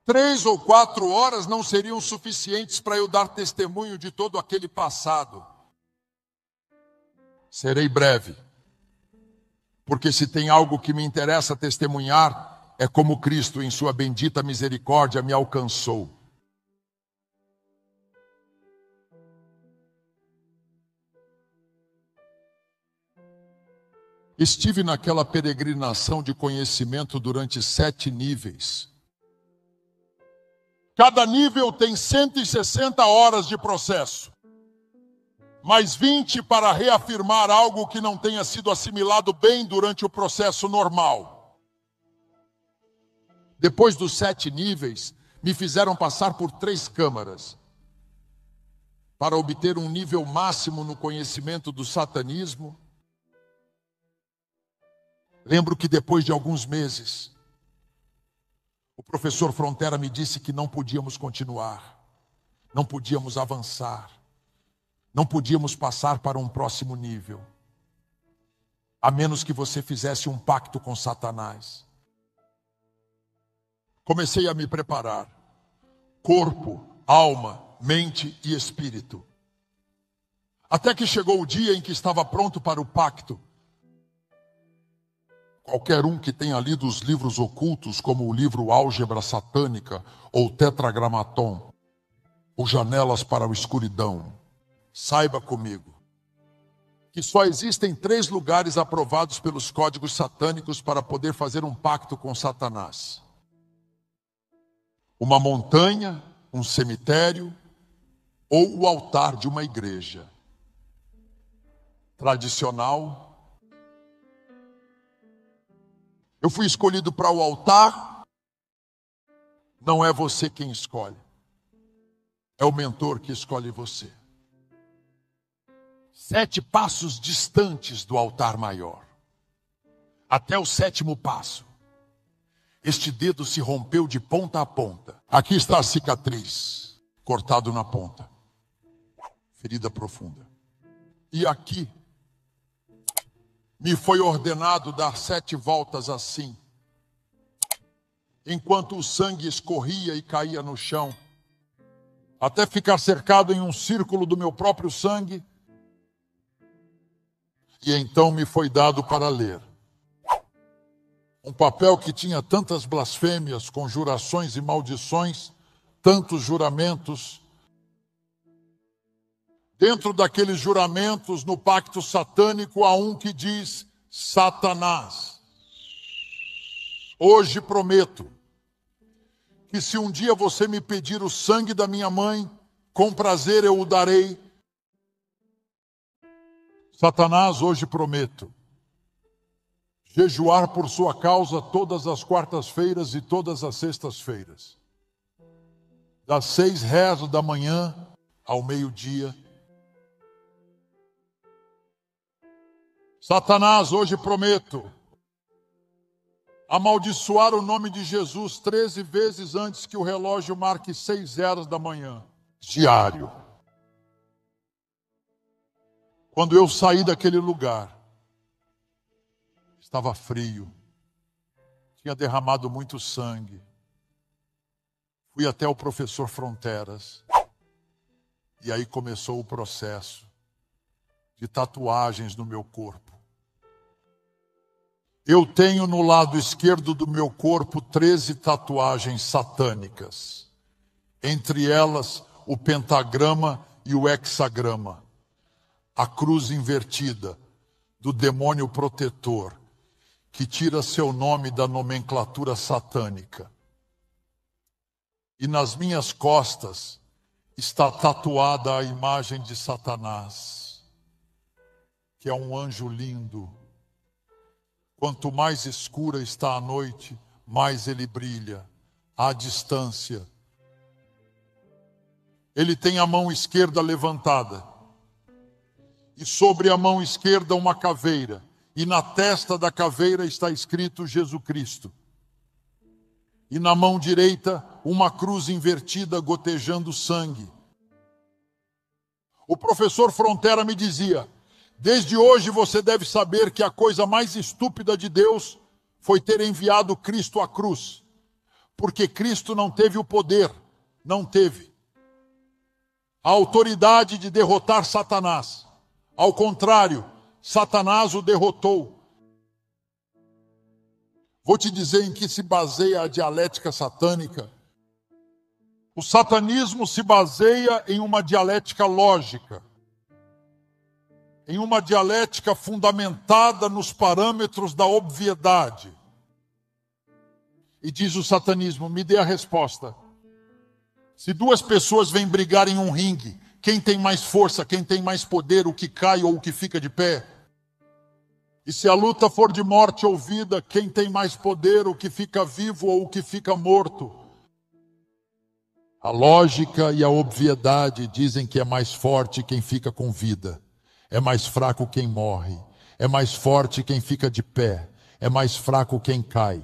C: 3 ou 4 horas não seriam suficientes para eu dar testemunho de todo aquele passado. Serei breve, porque se tem algo que me interessa testemunhar, é como Cristo, em sua bendita misericórdia, me alcançou. Estive naquela peregrinação de conhecimento durante 7 níveis. Cada nível tem 160 horas de processo, mais 20 para reafirmar algo que não tenha sido assimilado bem durante o processo normal. Depois dos 7 níveis, me fizeram passar por 3 câmaras para obter um nível máximo no conhecimento do satanismo. Lembro que depois de alguns meses, o professor Frontera me disse que não podíamos continuar, não podíamos avançar, não podíamos passar para um próximo nível, a menos que você fizesse um pacto com Satanás. Comecei a me preparar, corpo, alma, mente e espírito. Até que chegou o dia em que estava pronto para o pacto. Qualquer um que tenha lido os livros ocultos, como o livro Álgebra Satânica, ou Tetragramaton, ou Janelas para a Escuridão, saiba comigo que só existem 3 lugares aprovados pelos códigos satânicos para poder fazer um pacto com Satanás: uma montanha, um cemitério ou o altar de uma igreja tradicional. Eu fui escolhido para o altar. Não é você quem escolhe, é o mentor que escolhe você. 7 passos distantes do altar maior. Até o 7º passo, este dedo se rompeu de ponta a ponta. Aqui está a cicatriz, cortado na ponta, ferida profunda. E aqui me foi ordenado dar 7 voltas assim, enquanto o sangue escorria e caía no chão, até ficar cercado em um círculo do meu próprio sangue. E então me foi dado para ler um papel que tinha tantas blasfêmias, conjurações e maldições, tantos juramentos. Dentro daqueles juramentos, no pacto satânico, há um que diz: Satanás, hoje prometo que se um dia você me pedir o sangue da minha mãe, com prazer eu o darei. Satanás, hoje prometo jejuar por sua causa todas as quartas-feiras e todas as sextas-feiras, das 6h da manhã ao meio-dia. Satanás, hoje prometo amaldiçoar o nome de Jesus 13 vezes antes que o relógio marque 6h da manhã, diário. Quando eu saí daquele lugar, estava frio, tinha derramado muito sangue. Fui até o professor Fronteras. E aí começou o processo de tatuagens no meu corpo. Eu tenho no lado esquerdo do meu corpo 13 tatuagens satânicas. Entre elas, o pentagrama e o hexagrama. A cruz invertida do demônio protetor, que tira seu nome da nomenclatura satânica. E nas minhas costas está tatuada a imagem de Satanás, que é um anjo lindo. Quanto mais escura está a noite, mais ele brilha, à distância. Ele tem a mão esquerda levantada, e sobre a mão esquerda uma caveira, e na testa da caveira está escrito Jesus Cristo. E na mão direita, uma cruz invertida gotejando sangue. O professor Frontera me dizia: desde hoje você deve saber que a coisa mais estúpida de Deus foi ter enviado Cristo à cruz. Porque Cristo não teve o poder, não teve a autoridade de derrotar Satanás. Ao contrário, Satanás o derrotou. Vou te dizer em que se baseia a dialética satânica. O satanismo se baseia em uma dialética lógica, em uma dialética fundamentada nos parâmetros da obviedade. E diz o satanismo: me dê a resposta. Se duas pessoas vêm brigar em um ringue, quem tem mais força, quem tem mais poder, o que cai ou o que fica de pé? E se a luta for de morte ou vida, quem tem mais poder, o que fica vivo ou o que fica morto? A lógica e a obviedade dizem que é mais forte quem fica com vida, é mais fraco quem morre, é mais forte quem fica de pé, é mais fraco quem cai.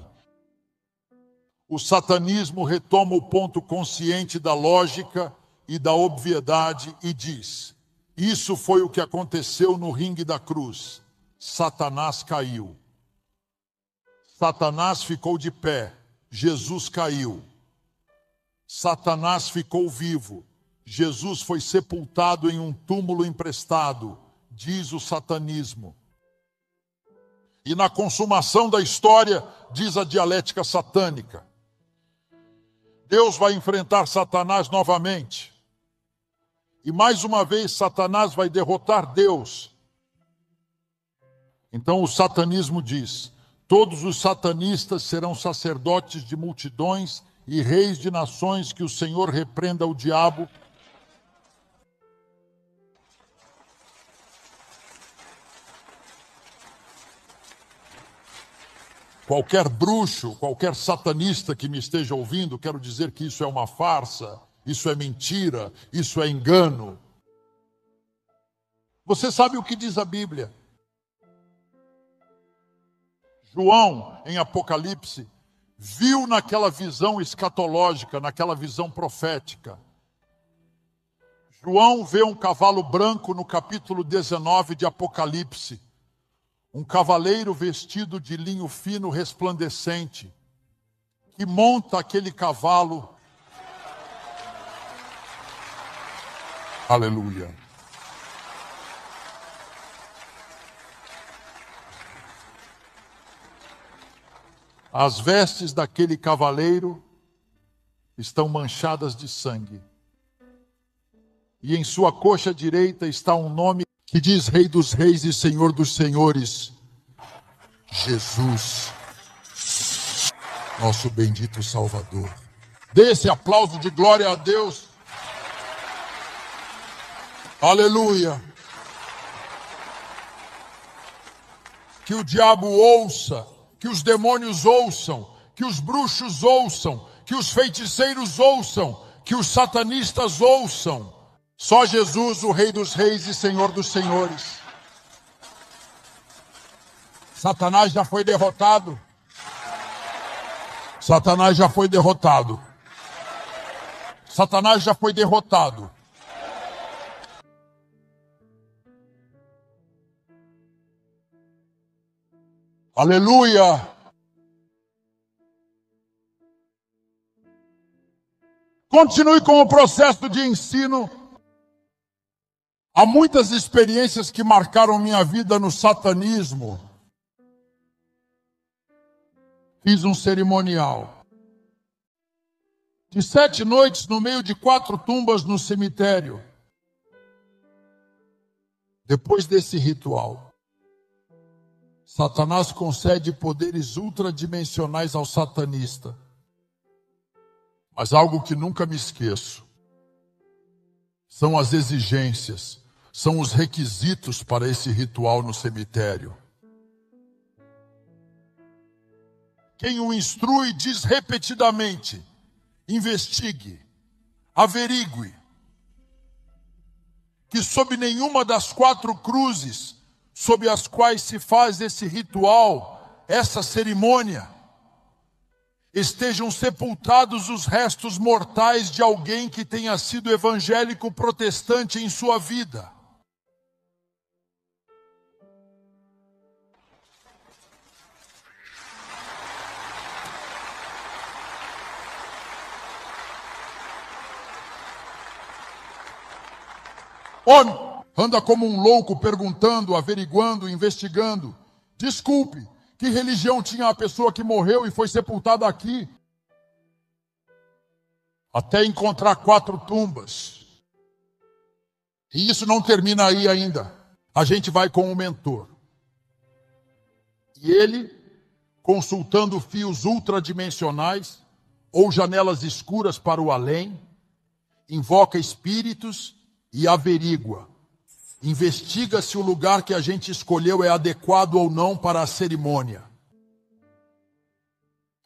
C: O satanismo retoma o ponto consciente da lógica e da obviedade e diz: isso foi o que aconteceu no ringue da cruz. Satanás caiu. Satanás ficou de pé. Jesus caiu. Satanás ficou vivo. Jesus foi sepultado em um túmulo emprestado, diz o satanismo. E na consumação da história, diz a dialética satânica, Deus vai enfrentar Satanás novamente. E mais uma vez Satanás vai derrotar Deus. Então o satanismo diz: todos os satanistas serão sacerdotes de multidões e reis de nações, que o Senhor repreenda o diabo. Qualquer bruxo, qualquer satanista que me esteja ouvindo, quero dizer que isso é uma farsa, isso é mentira, isso é engano. Você sabe o que diz a Bíblia? João, em Apocalipse, viu naquela visão escatológica, naquela visão profética. João vê um cavalo branco no capítulo 19 de Apocalipse. Um cavaleiro vestido de linho fino resplandecente, que monta aquele cavalo. Aleluia. As vestes daquele cavaleiro estão manchadas de sangue. E em sua coxa direita está um nome que diz Rei dos Reis e Senhor dos Senhores, Jesus, nosso bendito Salvador. Dê esse aplauso de glória a Deus. Aleluia. Que o diabo ouça, que os demônios ouçam, que os bruxos ouçam, que os feiticeiros ouçam, que os satanistas ouçam. Só Jesus, o Rei dos Reis e Senhor dos Senhores. Satanás já foi derrotado. Satanás já foi derrotado. Satanás já foi derrotado. Aleluia! Continue com o processo de ensino Há muitas experiências que marcaram minha vida no satanismo. Fiz um cerimonial de 7 noites no meio de 4 tumbas no cemitério. Depois desse ritual, Satanás concede poderes ultradimensionais ao satanista. Mas algo que nunca me esqueço são as exigências, são os requisitos para esse ritual no cemitério. Quem o instrui diz repetidamente: investigue, averigue, que sob nenhuma das 4 cruzes sob as quais se faz esse ritual, essa cerimônia, estejam sepultados os restos mortais de alguém que tenha sido evangélico protestante em sua vida. Homem, anda como um louco perguntando, averiguando, investigando. Desculpe, que religião tinha a pessoa que morreu e foi sepultada aqui? Até encontrar 4 tumbas. E isso não termina aí ainda. A gente vai com o mentor. E ele, consultando fios ultradimensionais ou janelas escuras para o além, invoca espíritos e averigua. Investiga se o lugar que a gente escolheu é adequado ou não para a cerimônia.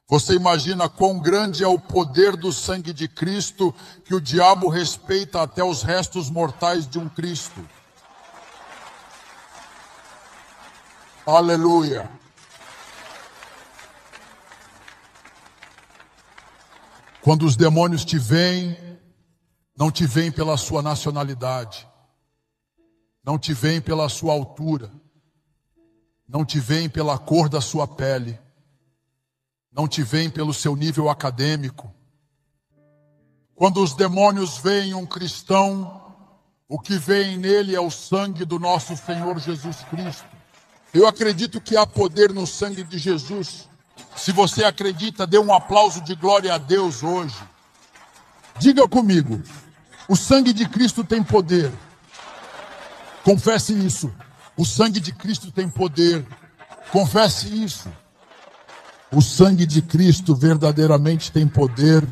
C: Você imagina quão grande é o poder do sangue de Cristo que o diabo respeita até os restos mortais de um Cristo. Aleluia. Quando os demônios te veem, não te veem pela sua nacionalidade, não te veem pela sua altura, não te veem pela cor da sua pele, não te veem pelo seu nível acadêmico. Quando os demônios veem um cristão, o que veem nele é o sangue do nosso Senhor Jesus Cristo. Eu acredito que há poder no sangue de Jesus. Se você acredita, dê um aplauso de glória a Deus hoje. Diga comigo: o sangue de Cristo tem poder. Confesse isso. O sangue de Cristo tem poder. Confesse isso. O sangue de Cristo verdadeiramente tem poder.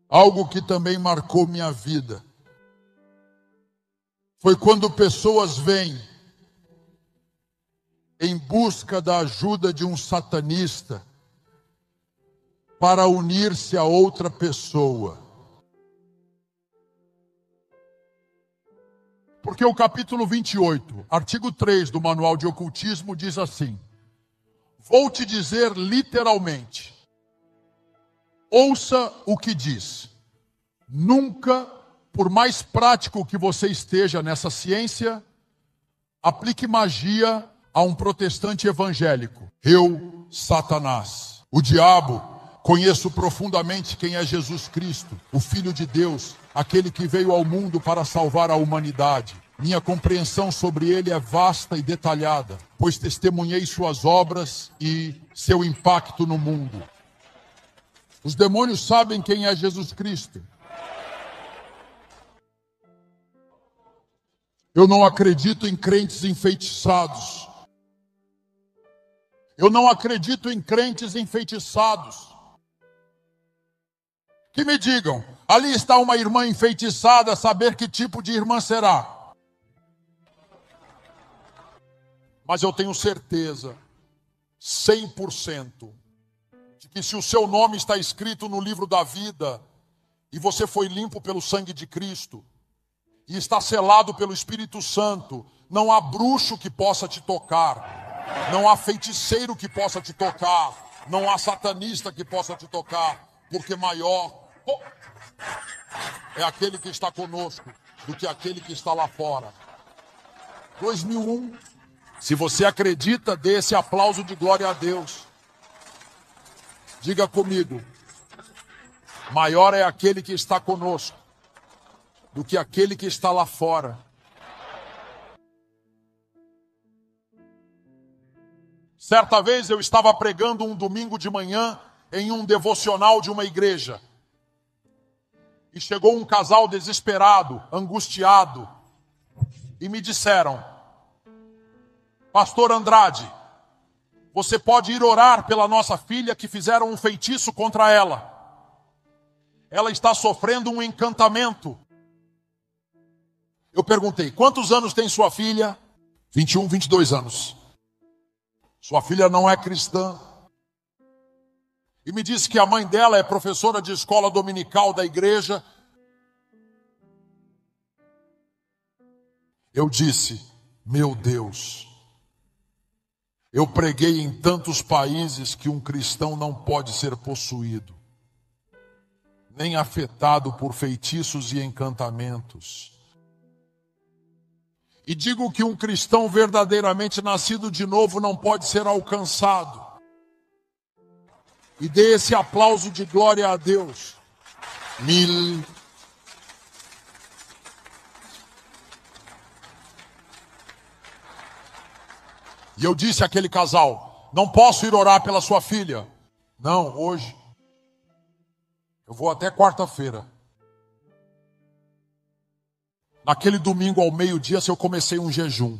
C: Algo que também marcou minha vida foi quando pessoas vêm em busca da ajuda de um satanista para unir-se a outra pessoa. Porque o capítulo 28, artigo 3 do Manual de Ocultismo diz assim: vou te dizer literalmente, ouça o que diz. Nunca, por mais prático que você esteja nessa ciência, aplique magia a um protestante evangélico. Eu, Satanás, o diabo, conheço profundamente quem é Jesus Cristo, o Filho de Deus, aquele que veio ao mundo para salvar a humanidade. Minha compreensão sobre ele é vasta e detalhada, pois testemunhei suas obras e seu impacto no mundo. Os demônios sabem quem é Jesus Cristo. Eu não acredito em crentes enfeitiçados. Eu não acredito em crentes enfeitiçados. Que me digam, ali está uma irmã enfeitiçada, saber que tipo de irmã será. Mas eu tenho certeza, 100%, de que se o seu nome está escrito no livro da vida, e você foi limpo pelo sangue de Cristo, e está selado pelo Espírito Santo, não há bruxo que possa te tocar, não há feiticeiro que possa te tocar, não há satanista que possa te tocar, porque maior é aquele que está conosco do que aquele que está lá fora. 2001, Se você acredita, dê esse aplauso de glória a Deus. Diga comigo: maior é aquele que está conosco do que aquele que está lá fora. Certa vez eu estava pregando um domingo de manhã em um devocional de uma igreja. E chegou um casal desesperado, angustiado, e me disseram: Pastor Andrade, você pode ir orar pela nossa filha que fizeram um feitiço contra ela. Ela está sofrendo um encantamento. Eu perguntei: quantos anos tem sua filha? 21, 22 anos. Sua filha não é cristã. E me disse que a mãe dela é professora de escola dominical da igreja. Eu disse: meu Deus, eu preguei em tantos países que um cristão não pode ser possuído, nem afetado por feitiços e encantamentos. E digo que um cristão verdadeiramente nascido de novo não pode ser alcançado. E dê esse aplauso de glória a Deus. E eu disse àquele casal: não posso ir orar pela sua filha. Não, hoje. Eu vou até quarta-feira. Naquele domingo ao meio-dia eu comecei um jejum,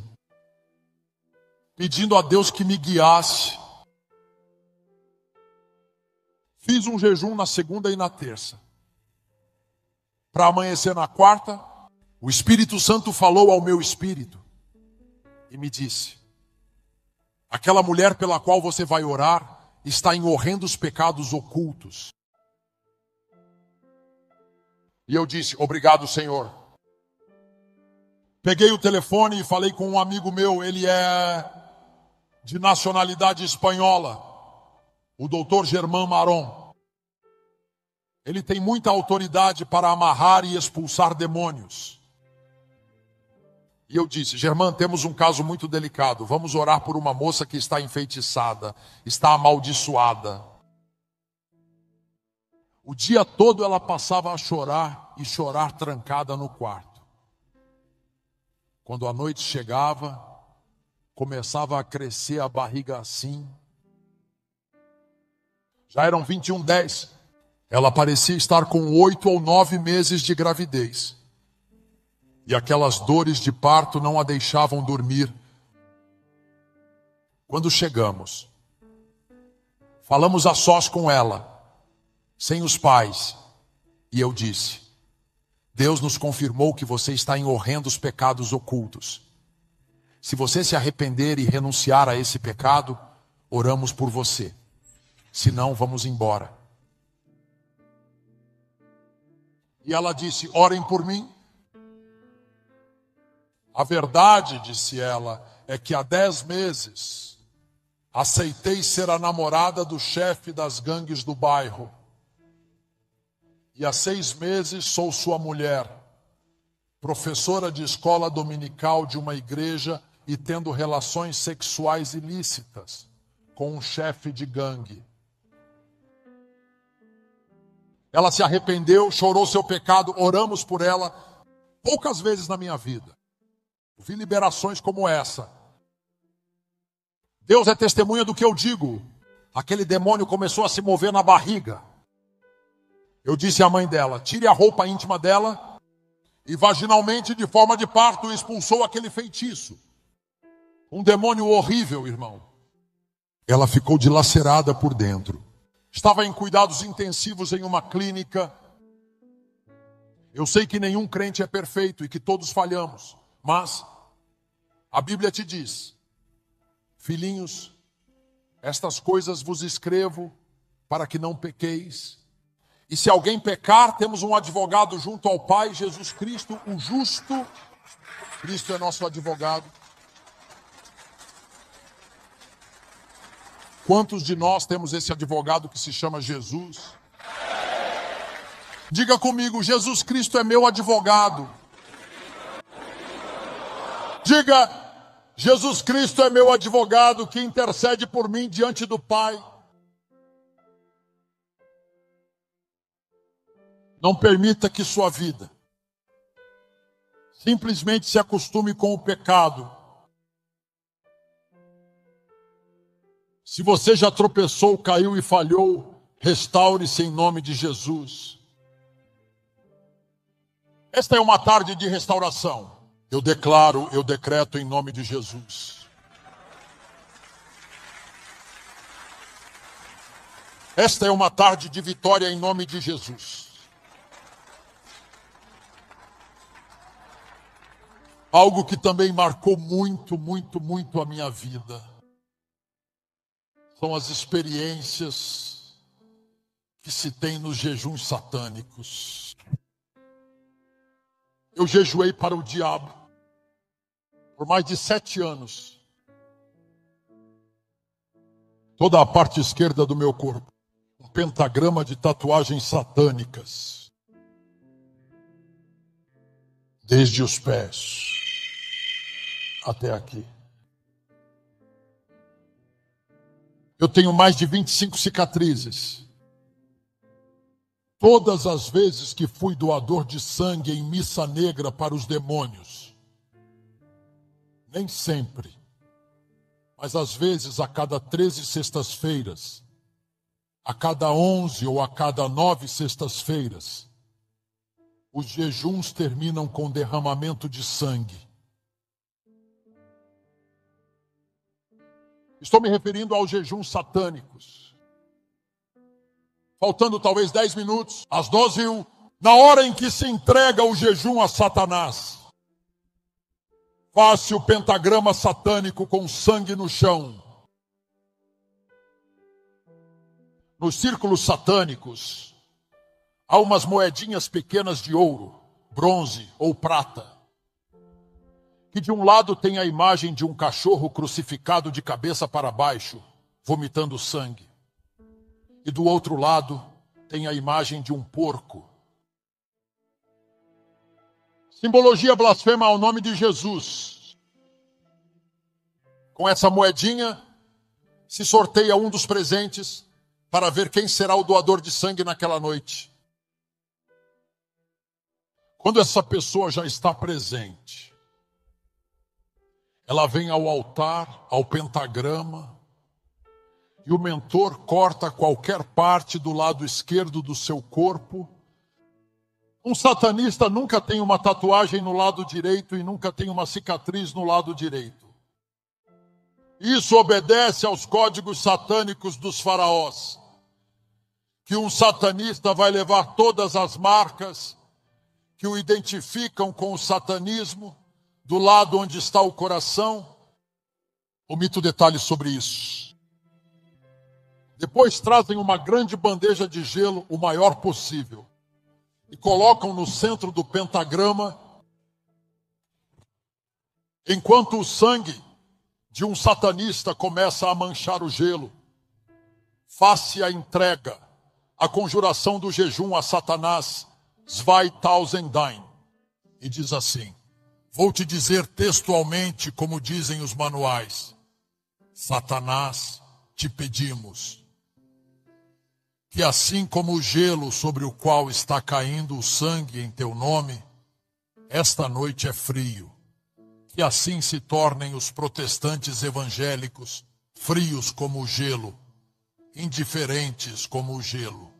C: pedindo a Deus que me guiasse. Fiz um jejum na segunda e na terça. Para amanhecer na quarta, o Espírito Santo falou ao meu espírito e me disse: aquela mulher pela qual você vai orar está em horrendos pecados ocultos. E eu disse: obrigado, Senhor. Peguei o telefone e falei com um amigo meu, ele é de nacionalidade espanhola, o doutor Germán Maron. Ele tem muita autoridade para amarrar e expulsar demônios. E eu disse: Germán, temos um caso muito delicado. Vamos orar por uma moça que está enfeitiçada, está amaldiçoada. O dia todo ela passava a chorar e chorar trancada no quarto. Quando a noite chegava, começava a crescer a barriga assim. Já eram 21:10. Ela parecia estar com 8 ou 9 meses de gravidez. E aquelas dores de parto não a deixavam dormir. Quando chegamos, falamos a sós com ela, sem os pais. E eu disse: Deus nos confirmou que você está em horrendos pecados ocultos. Se você se arrepender e renunciar a esse pecado, oramos por você. Se não, vamos embora. E ela disse: orem por mim. A verdade, disse ela, é que há 10 meses aceitei ser a namorada do chefe das gangues do bairro. E há 6 meses sou sua mulher, professora de escola dominical de uma igreja e tendo relações sexuais ilícitas com um chefe de gangue. Ela se arrependeu, chorou seu pecado, oramos por ela. Poucas vezes na minha vida vi liberações como essa. Deus é testemunha do que eu digo. Aquele demônio começou a se mover na barriga. Eu disse à mãe dela: tire a roupa íntima dela, e vaginalmente, de forma de parto, expulsou aquele feitiço. Um demônio horrível, irmão. Ela ficou dilacerada por dentro. Estava em cuidados intensivos em uma clínica. Eu sei que nenhum crente é perfeito e que todos falhamos, mas a Bíblia te diz: filhinhos, estas coisas vos escrevo para que não pequeis. E se alguém pecar, temos um advogado junto ao Pai, Jesus Cristo, o justo. Cristo é nosso advogado. Quantos de nós temos esse advogado que se chama Jesus? Diga comigo: Jesus Cristo é meu advogado. Diga: Jesus Cristo é meu advogado que intercede por mim diante do Pai. Não permita que sua vida simplesmente se acostume com o pecado. Se você já tropeçou, caiu e falhou, restaure-se em nome de Jesus. Esta é uma tarde de restauração. Eu declaro, eu decreto em nome de Jesus. Esta é uma tarde de vitória em nome de Jesus. Algo que também marcou muito, muito, muito a minha vida são as experiências que se tem nos jejuns satânicos. Eu jejuei para o diabo por mais de 7 anos. Toda a parte esquerda do meu corpo, um pentagrama de tatuagens satânicas, desde os pés até aqui. Eu tenho mais de 25 cicatrizes. Todas as vezes que fui doador de sangue em missa negra para os demônios, nem sempre, mas às vezes a cada 13 sextas-feiras, a cada 11 ou a cada 9 sextas-feiras, os jejuns terminam com derramamento de sangue. Estou me referindo aos jejuns satânicos. Faltando talvez 10 minutos, às 12h01, na hora em que se entrega o jejum a Satanás, faz-se o pentagrama satânico com sangue no chão. Nos círculos satânicos, há umas moedinhas pequenas de ouro, bronze ou prata, que de um lado tem a imagem de um cachorro crucificado de cabeça para baixo, vomitando sangue. E do outro lado tem a imagem de um porco. Simbologia blasfema ao nome de Jesus. Com essa moedinha, se sorteia um dos presentes para ver quem será o doador de sangue naquela noite. Quando essa pessoa já está presente, ela vem ao altar, ao pentagrama, e o mentor corta qualquer parte do lado esquerdo do seu corpo. Um satanista nunca tem uma tatuagem no lado direito e nunca tem uma cicatriz no lado direito. Isso obedece aos códigos satânicos dos faraós, que um satanista vai levar todas as marcas que o identificam com o satanismo do lado onde está o coração. Omito detalhes sobre isso. Depois trazem uma grande bandeja de gelo, o maior possível, e colocam no centro do pentagrama, enquanto o sangue de um satanista começa a manchar o gelo. Faz-se a entrega, a conjuração do jejum a Satanás, 2000 e diz assim: vou te dizer textualmente, como dizem os manuais: Satanás, te pedimos que, assim como o gelo sobre o qual está caindo o sangue em teu nome, esta noite é frio. Que assim se tornem os protestantes evangélicos, frios como o gelo, indiferentes como o gelo.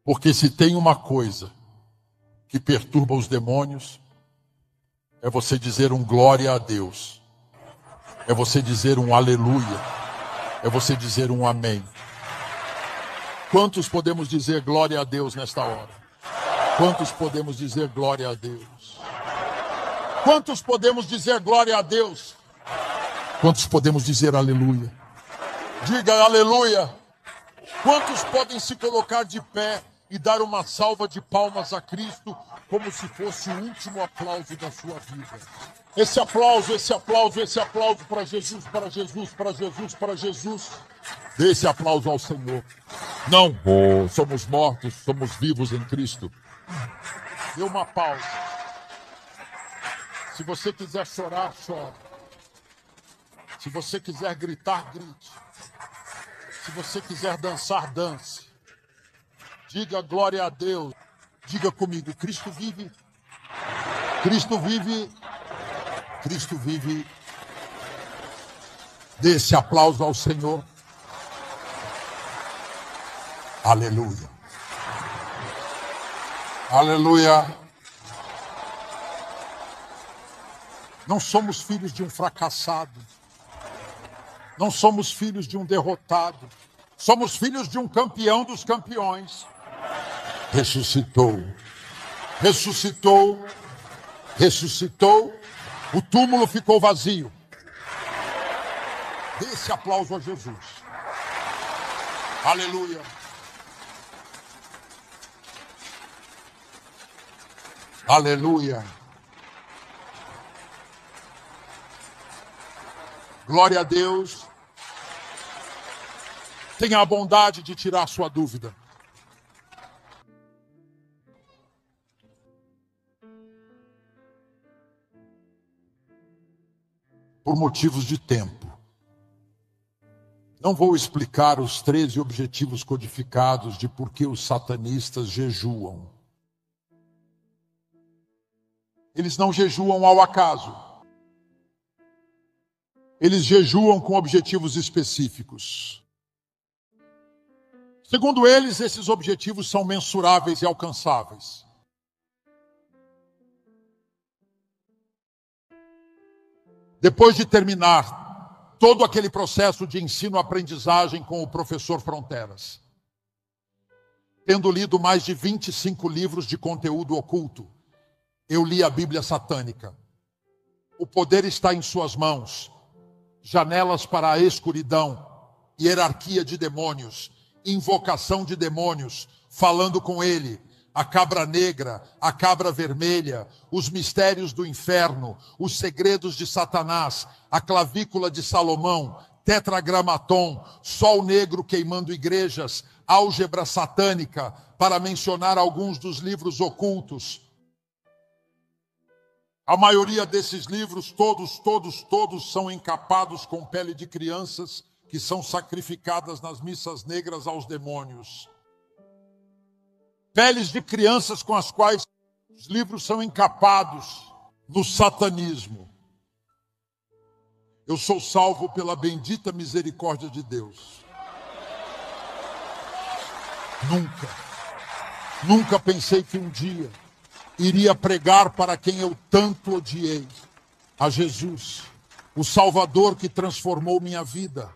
C: Porque se tem uma coisa que perturba os demônios, é você dizer um glória a Deus, é você dizer um aleluia, é você dizer um amém. Quantos podemos dizer glória a Deus nesta hora? Quantos podemos dizer glória a Deus? Quantos podemos dizer glória a Deus? Quantos podemos dizer aleluia? Diga aleluia. Quantos podem se colocar de pé e dar uma salva de palmas a Cristo como se fosse o último aplauso da sua vida? Esse aplauso, esse aplauso, esse aplauso para Jesus, para Jesus, para Jesus, para Jesus. Dê esse aplauso ao Senhor. Não, somos mortos, somos vivos em Cristo. Dê uma pausa. Se você quiser chorar, chore. Se você quiser gritar, grite. Se você quiser dançar, dance. Diga glória a Deus. Diga comigo, Cristo vive. Cristo vive. Cristo vive. Dê esse aplauso ao Senhor. Aleluia. Aleluia. Não somos filhos de um fracassado. Não somos filhos de um derrotado. Somos filhos de um campeão dos campeões. Ressuscitou. Ressuscitou. Ressuscitou. O túmulo ficou vazio. Dê esse aplauso a Jesus. Aleluia. Aleluia. Glória a Deus. Tenha a bondade de tirar sua dúvida. Por motivos de tempo, não vou explicar os 13 objetivos codificados de por que os satanistas jejuam. Eles não jejuam ao acaso. Eles jejuam com objetivos específicos. Segundo eles, esses objetivos são mensuráveis e alcançáveis. Depois de terminar todo aquele processo de ensino-aprendizagem com o professor Fronteras, tendo lido mais de 25 livros de conteúdo oculto, eu li a Bíblia satânica. O poder está em suas mãos. Janelas para a escuridão, hierarquia de demônios, invocação de demônios, falando com ele, a cabra negra, a cabra vermelha, os mistérios do inferno, os segredos de Satanás, a clavícula de Salomão, tetragramaton, sol negro queimando igrejas, álgebra satânica, para mencionar alguns dos livros ocultos. A maioria desses livros, todos são encapados com pele de crianças que são sacrificadas nas missas negras aos demônios. Peles de crianças com as quais os livros são encapados no satanismo. Eu sou salvo pela bendita misericórdia de Deus. Nunca pensei que um dia iria pregar para quem eu tanto odiei, a Jesus, o Salvador que transformou minha vida,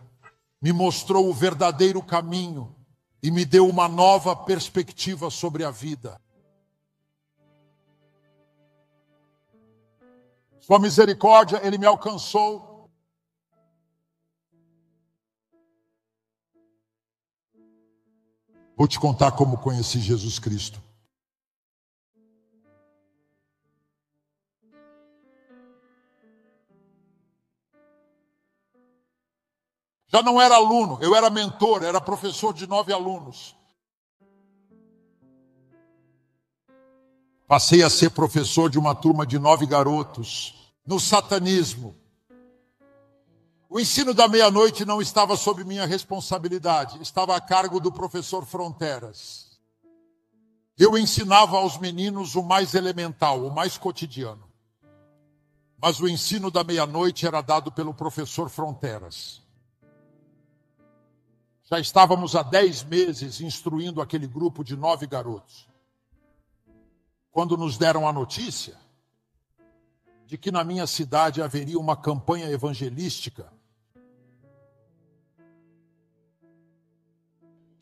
C: me mostrou o verdadeiro caminho e me deu uma nova perspectiva sobre a vida. Sua misericórdia, Ele me alcançou. Vou te contar como conheci Jesus Cristo. Já não era aluno, eu era mentor, era professor de 9 alunos. Passei a ser professor de uma turma de 9 garotos, no satanismo. O ensino da meia-noite não estava sob minha responsabilidade, estava a cargo do professor Fronteras. Eu ensinava aos meninos o mais elemental, o mais cotidiano. Mas o ensino da meia-noite era dado pelo professor Fronteras. Já estávamos há 10 meses instruindo aquele grupo de 9 garotos. Quando nos deram a notícia de que na minha cidade haveria uma campanha evangelística,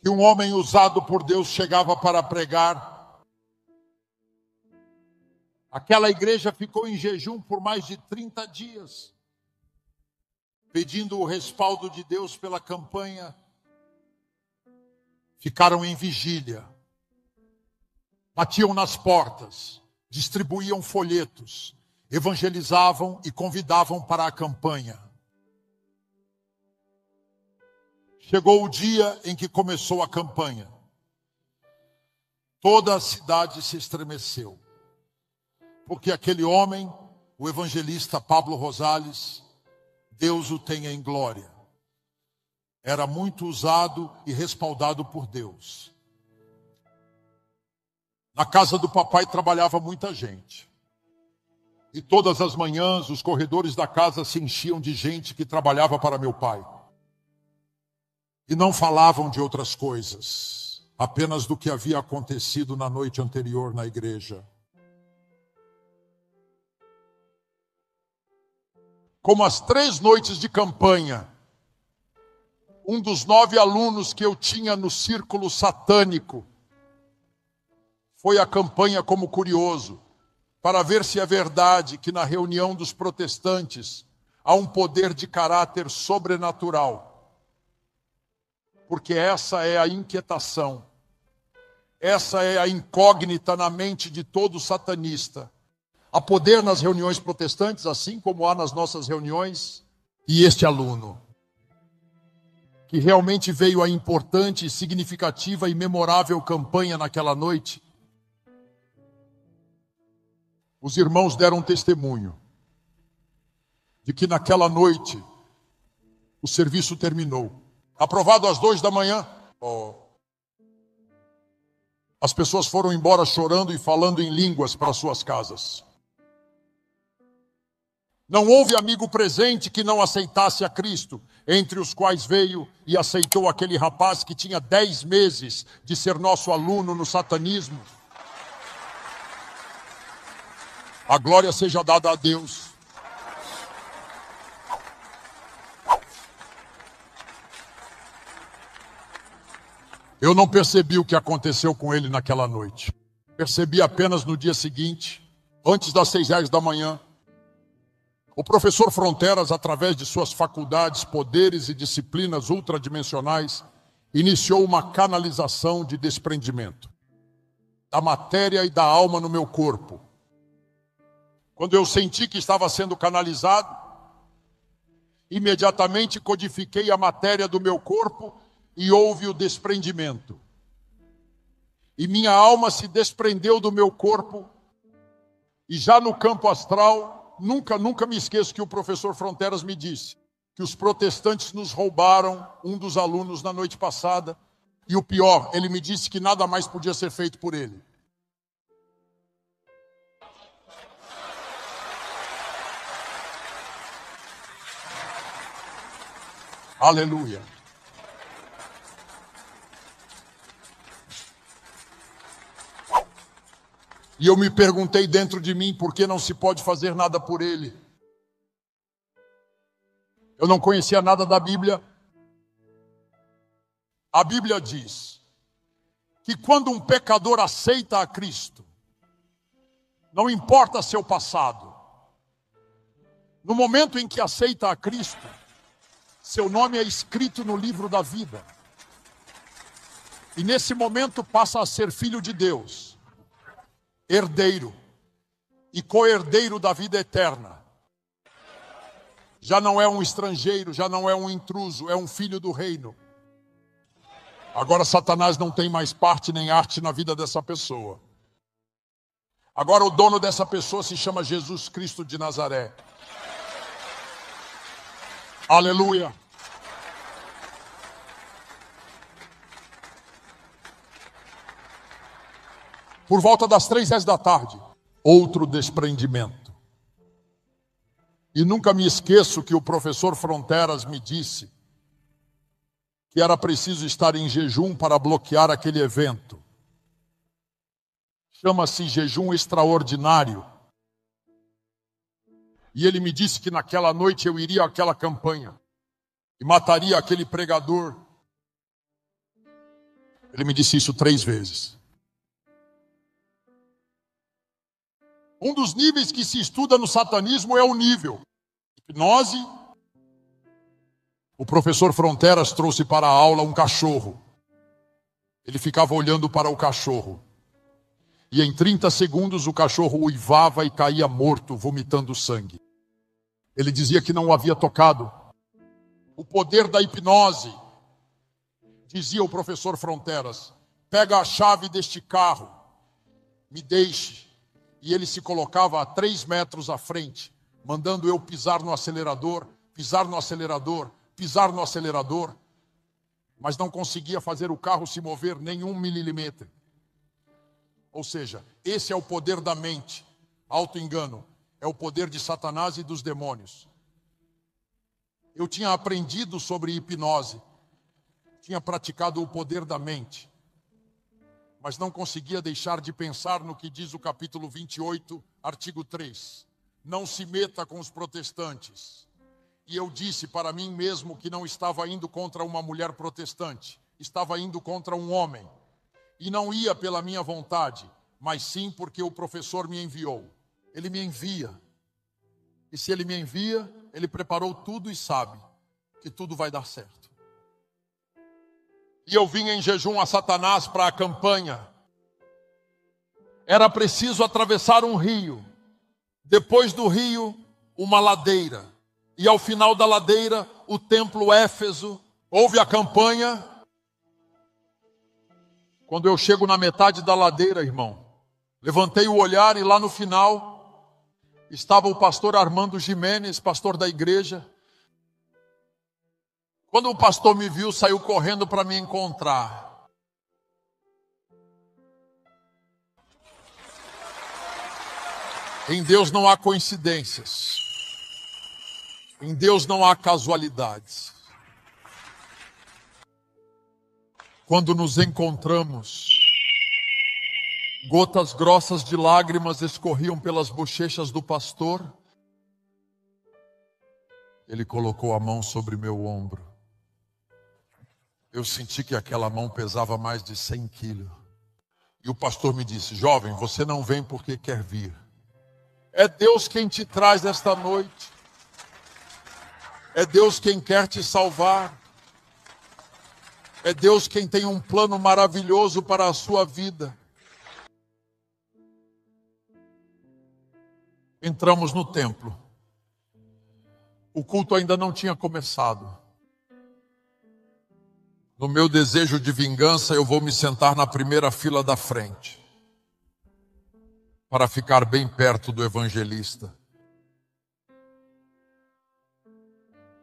C: que um homem usado por Deus chegava para pregar, aquela igreja ficou em jejum por mais de 30 dias, pedindo o respaldo de Deus pela campanha. Ficaram em vigília, batiam nas portas, distribuíam folhetos, evangelizavam e convidavam para a campanha. Chegou o dia em que começou a campanha. Toda a cidade se estremeceu, porque aquele homem, o evangelista Pablo Rosales, Deus o tenha em glória, era muito usado e respaldado por Deus. Na casa do papai trabalhava muita gente. E todas as manhãs os corredores da casa se enchiam de gente que trabalhava para meu pai. E não falavam de outras coisas, apenas do que havia acontecido na noite anterior na igreja. Como as 3 noites de campanha, um dos 9 alunos que eu tinha no círculo satânico foi à campanha como curioso, para ver se é verdade que na reunião dos protestantes há um poder de caráter sobrenatural. Porque essa é a inquietação, essa é a incógnita na mente de todo satanista. Há poder nas reuniões protestantes, assim como há nas nossas reuniões. E este aluno, que realmente veio a importante, significativa e memorável campanha naquela noite, os irmãos deram testemunho de que naquela noite o serviço terminou. Aprovado às 2 da manhã. As pessoas foram embora chorando e falando em línguas para suas casas. Não houve amigo presente que não aceitasse a Cristo, entre os quais veio e aceitou aquele rapaz que tinha 10 meses de ser nosso aluno no satanismo. A glória seja dada a Deus. Eu não percebi o que aconteceu com ele naquela noite. Percebi apenas no dia seguinte, antes das 6h da manhã. O professor Fronteras, através de suas faculdades, poderes e disciplinas ultradimensionais, iniciou uma canalização de desprendimento da matéria e da alma no meu corpo. Quando eu senti que estava sendo canalizado, imediatamente codifiquei a matéria do meu corpo e houve o desprendimento. E minha alma se desprendeu do meu corpo, e já no campo astral, nunca me esqueço que o professor Fronteras me disse que os protestantes nos roubaram um dos alunos na noite passada, e o pior, ele me disse que nada mais podia ser feito por ele. Aleluia. E eu me perguntei dentro de mim por que não se pode fazer nada por ele. Eu não conhecia nada da Bíblia. A Bíblia diz que quando um pecador aceita a Cristo, não importa seu passado, no momento em que aceita a Cristo, seu nome é escrito no livro da vida. E nesse momento passa a ser filho de Deus, herdeiro e co-herdeiro da vida eterna. Já não é um estrangeiro, já não é um intruso, é um filho do reino. Agora Satanás não tem mais parte nem arte na vida dessa pessoa. Agora o dono dessa pessoa se chama Jesus Cristo de Nazaré. Aleluia. Por volta das 3h da tarde, outro desprendimento. E nunca me esqueço que o professor Fronteras me disse que era preciso estar em jejum para bloquear aquele evento. Chama-se jejum extraordinário. E ele me disse que naquela noite eu iria àquela campanha e mataria aquele pregador. Ele me disse isso 3 vezes. Um dos níveis que se estuda no satanismo é o nível hipnose. O professor Fronteras trouxe para a aula um cachorro. Ele ficava olhando para o cachorro. E em 30 segundos o cachorro uivava e caía morto, vomitando sangue. Ele dizia que não o havia tocado. O poder da hipnose, dizia o professor Fronteras, pega a chave deste carro, me deixe, E ele se colocava a 3 metros à frente, mandando eu pisar no acelerador, pisar no acelerador, pisar no acelerador. Mas não conseguia fazer o carro se mover nem 1 milímetro. Ou seja, esse é o poder da mente. Auto-engano é o poder de Satanás e dos demônios. Eu tinha aprendido sobre hipnose, tinha praticado o poder da mente, mas não conseguia deixar de pensar no que diz o capítulo 28, artigo 3. Não se meta com os protestantes. E eu disse para mim mesmo que não estava indo contra uma mulher protestante, estava indo contra um homem. E não ia pela minha vontade, mas sim porque o professor me enviou. Ele me envia. E se ele me envia, ele preparou tudo e sabe que tudo vai dar certo. E eu vim em jejum a Satanás para a campanha. Era preciso atravessar um rio. Depois do rio, uma ladeira. E ao final da ladeira, o templo Éfeso. Houve a campanha. Quando eu chego na metade da ladeira, irmão, levantei o olhar e lá no final estava o pastor Armando Jimenez, pastor da igreja. Quando o pastor me viu, saiu correndo para me encontrar. Em Deus não há coincidências. Em Deus não há casualidades. Quando nos encontramos, gotas grossas de lágrimas escorriam pelas bochechas do pastor. Ele colocou a mão sobre meu ombro. Eu senti que aquela mão pesava mais de 100 quilos. E o pastor me disse: jovem, você não vem porque quer vir. É Deus quem te traz esta noite. É Deus quem quer te salvar. É Deus quem tem um plano maravilhoso para a sua vida. Entramos no templo. O culto ainda não tinha começado. No meu desejo de vingança, eu vou me sentar na primeira fila da frente, para ficar bem perto do evangelista.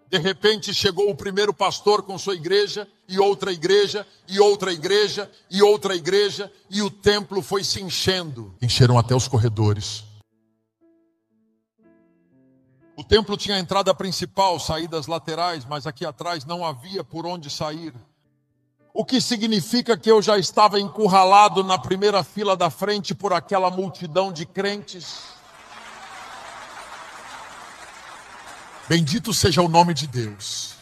C: De repente chegou o primeiro pastor com sua igreja, e outra igreja, e outra igreja, e outra igreja, e o templo foi se enchendo. Encheram até os corredores. O templo tinha a entrada principal, saídas laterais, mas aqui atrás não havia por onde sair. O que significa que eu já estava encurralado na primeira fila da frente por aquela multidão de crentes. Bendito seja o nome de Deus.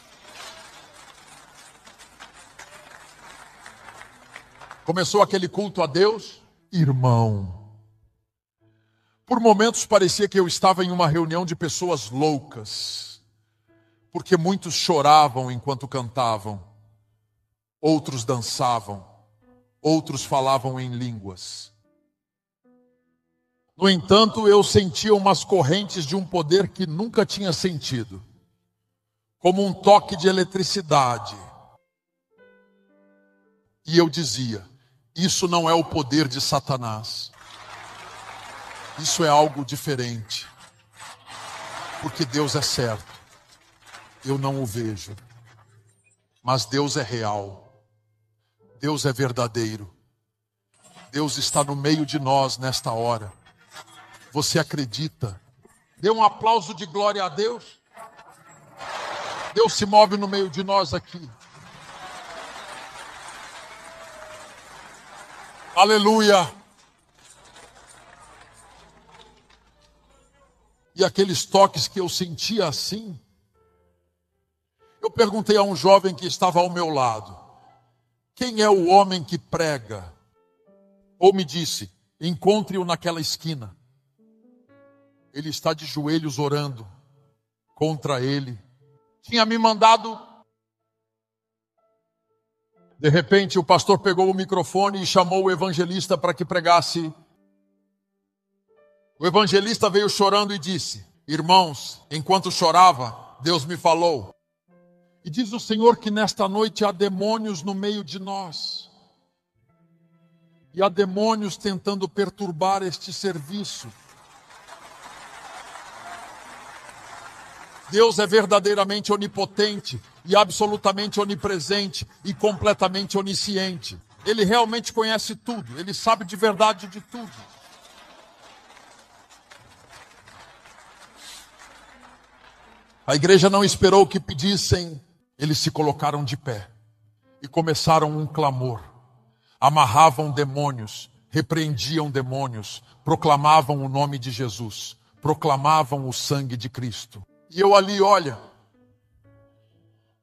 C: Começou aquele culto a Deus, irmão. Por momentos parecia que eu estava em uma reunião de pessoas loucas, porque muitos choravam enquanto cantavam, outros dançavam, outros falavam em línguas. No entanto, eu sentia umas correntes de um poder que nunca tinha sentido, como um toque de eletricidade. E eu dizia: isso não é o poder de Satanás. Isso é algo diferente. Porque Deus é certo. Eu não o vejo. Mas Deus é real. Deus é verdadeiro. Deus está no meio de nós nesta hora. Você acredita? Dê um aplauso de glória a Deus. Deus se move no meio de nós aqui. Aleluia. E aqueles toques que eu sentia assim, eu perguntei a um jovem que estava ao meu lado: quem é o homem que prega? Ou me disse: encontre-o naquela esquina. Ele está de joelhos orando contra ele. Tinha me mandado. De repente o pastor pegou o microfone e chamou o evangelista para que pregasse. O evangelista veio chorando e disse: irmãos, enquanto chorava, Deus me falou. E diz o Senhor que nesta noite há demônios no meio de nós. E há demônios tentando perturbar este serviço. Deus é verdadeiramente onipotente e absolutamente onipresente e completamente onisciente. Ele realmente conhece tudo, ele sabe de verdade de tudo. A igreja não esperou que pedissem, eles se colocaram de pé e começaram um clamor. Amarravam demônios, repreendiam demônios, proclamavam o nome de Jesus, proclamavam o sangue de Cristo. E eu ali, olha,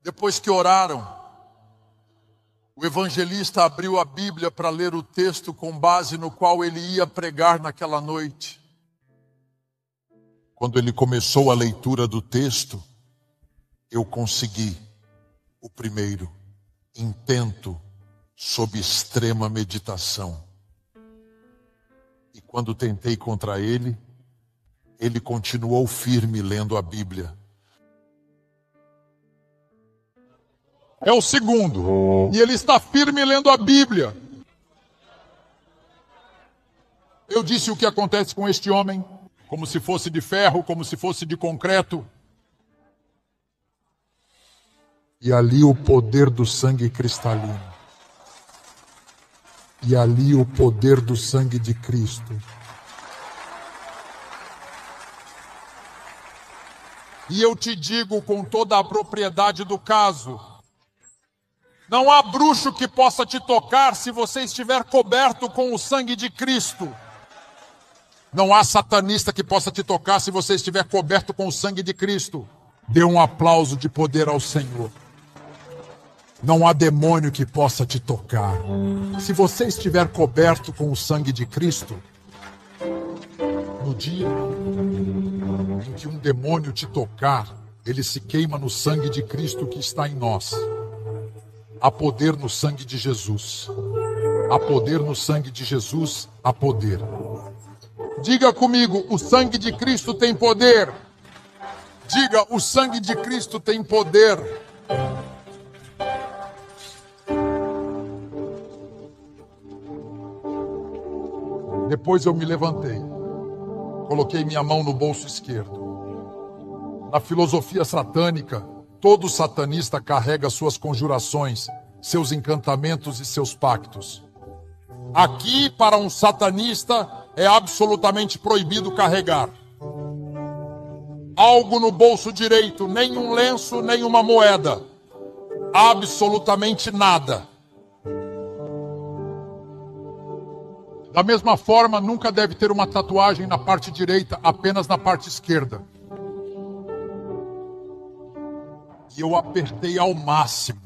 C: depois que oraram, o evangelista abriu a Bíblia para ler o texto com base no qual ele ia pregar naquela noite. Quando ele começou a leitura do texto, eu consegui o primeiro intento sob extrema meditação. E quando tentei contra ele, ele continuou firme lendo a Bíblia. É o segundo. E ele está firme lendo a Bíblia. Eu disse o que acontece com este homem, como se fosse de ferro, como se fosse de concreto. E ali o poder do sangue cristalino. E ali o poder do sangue de Cristo. E eu te digo com toda a propriedade do caso, não há bruxo que possa te tocar se você estiver coberto com o sangue de Cristo. Não há satanista que possa te tocar se você estiver coberto com o sangue de Cristo. Dê um aplauso de poder ao Senhor. Não há demônio que possa te tocar. Se você estiver coberto com o sangue de Cristo, no dia em que um demônio te tocar, ele se queima no sangue de Cristo que está em nós. Há poder no sangue de Jesus. Há poder no sangue de Jesus. Há poder. Diga comigo, o sangue de Cristo tem poder. Diga, o sangue de Cristo tem poder. Depois eu me levantei. Coloquei minha mão no bolso esquerdo. Na filosofia satânica, todo satanista carrega suas conjurações, seus encantamentos e seus pactos. Aqui, para um satanista, é absolutamente proibido carregar algo no bolso direito, nem um lenço, nem uma moeda. Absolutamente nada. Da mesma forma, nunca deve ter uma tatuagem na parte direita, apenas na parte esquerda. E eu apertei ao máximo.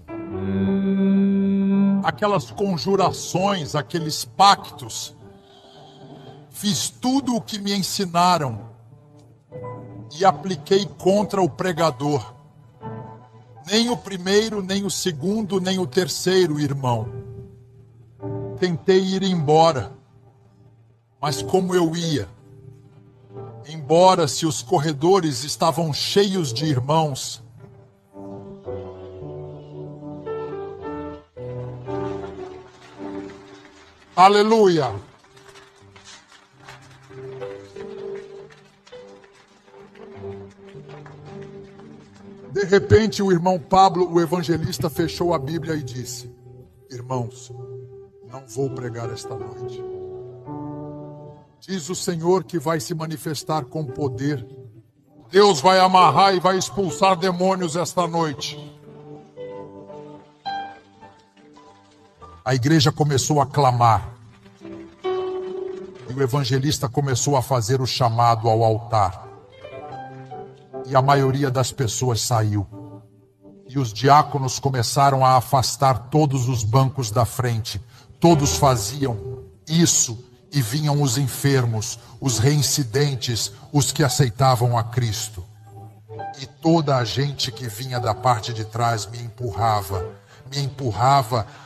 C: Aquelas conjurações, aqueles pactos. Fiz tudo o que me ensinaram. E apliquei contra o pregador. Nem o primeiro, nem o segundo, nem o terceiro, irmão. Tentei ir embora. Mas como eu ia? Embora se os corredores estavam cheios de irmãos, aleluia! De repente o irmão Pablo, o evangelista, fechou a Bíblia e disse: irmãos, não vou pregar esta noite. Diz o Senhor que vai se manifestar com poder. Deus vai amarrar e vai expulsar demônios esta noite. A igreja começou a clamar. E o evangelista começou a fazer o chamado ao altar. E a maioria das pessoas saiu. E os diáconos começaram a afastar todos os bancos da frente. Todos faziam isso. E vinham os enfermos, os reincidentes, os que aceitavam a Cristo. E toda a gente que vinha da parte de trás me empurrava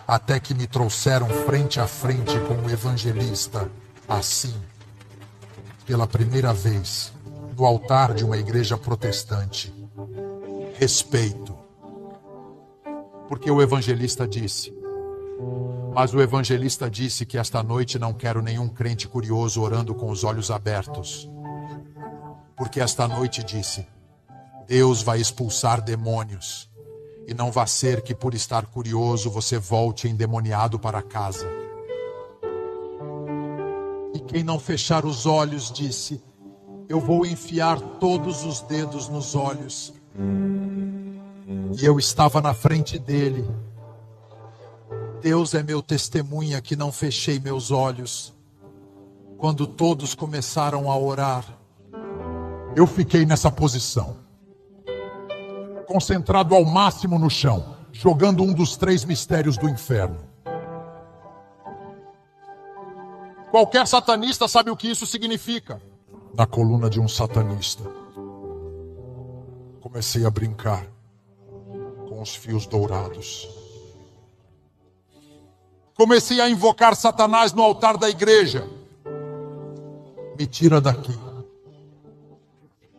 C: até que me trouxeram frente a frente com o evangelista, assim, pela primeira vez, no altar de uma igreja protestante. Respeito. Porque o evangelista disse: Mas o evangelista disse que esta noite não quero nenhum crente curioso orando com os olhos abertos. Porque esta noite, disse, Deus vai expulsar demônios. E não vá ser que por estar curioso você volte endemoniado para casa. E quem não fechar os olhos, disse, eu vou enfiar todos os dedos nos olhos. E eu estava na frente dele. Deus é meu testemunha que não fechei meus olhos. Quando todos começaram a orar, eu fiquei nessa posição, concentrado ao máximo no chão, jogando um dos 3 mistérios do inferno. Qualquer satanista sabe o que isso significa. Na coluna de um satanista, comecei a brincar com os fios dourados. Comecei a invocar Satanás no altar da igreja. Me tira daqui.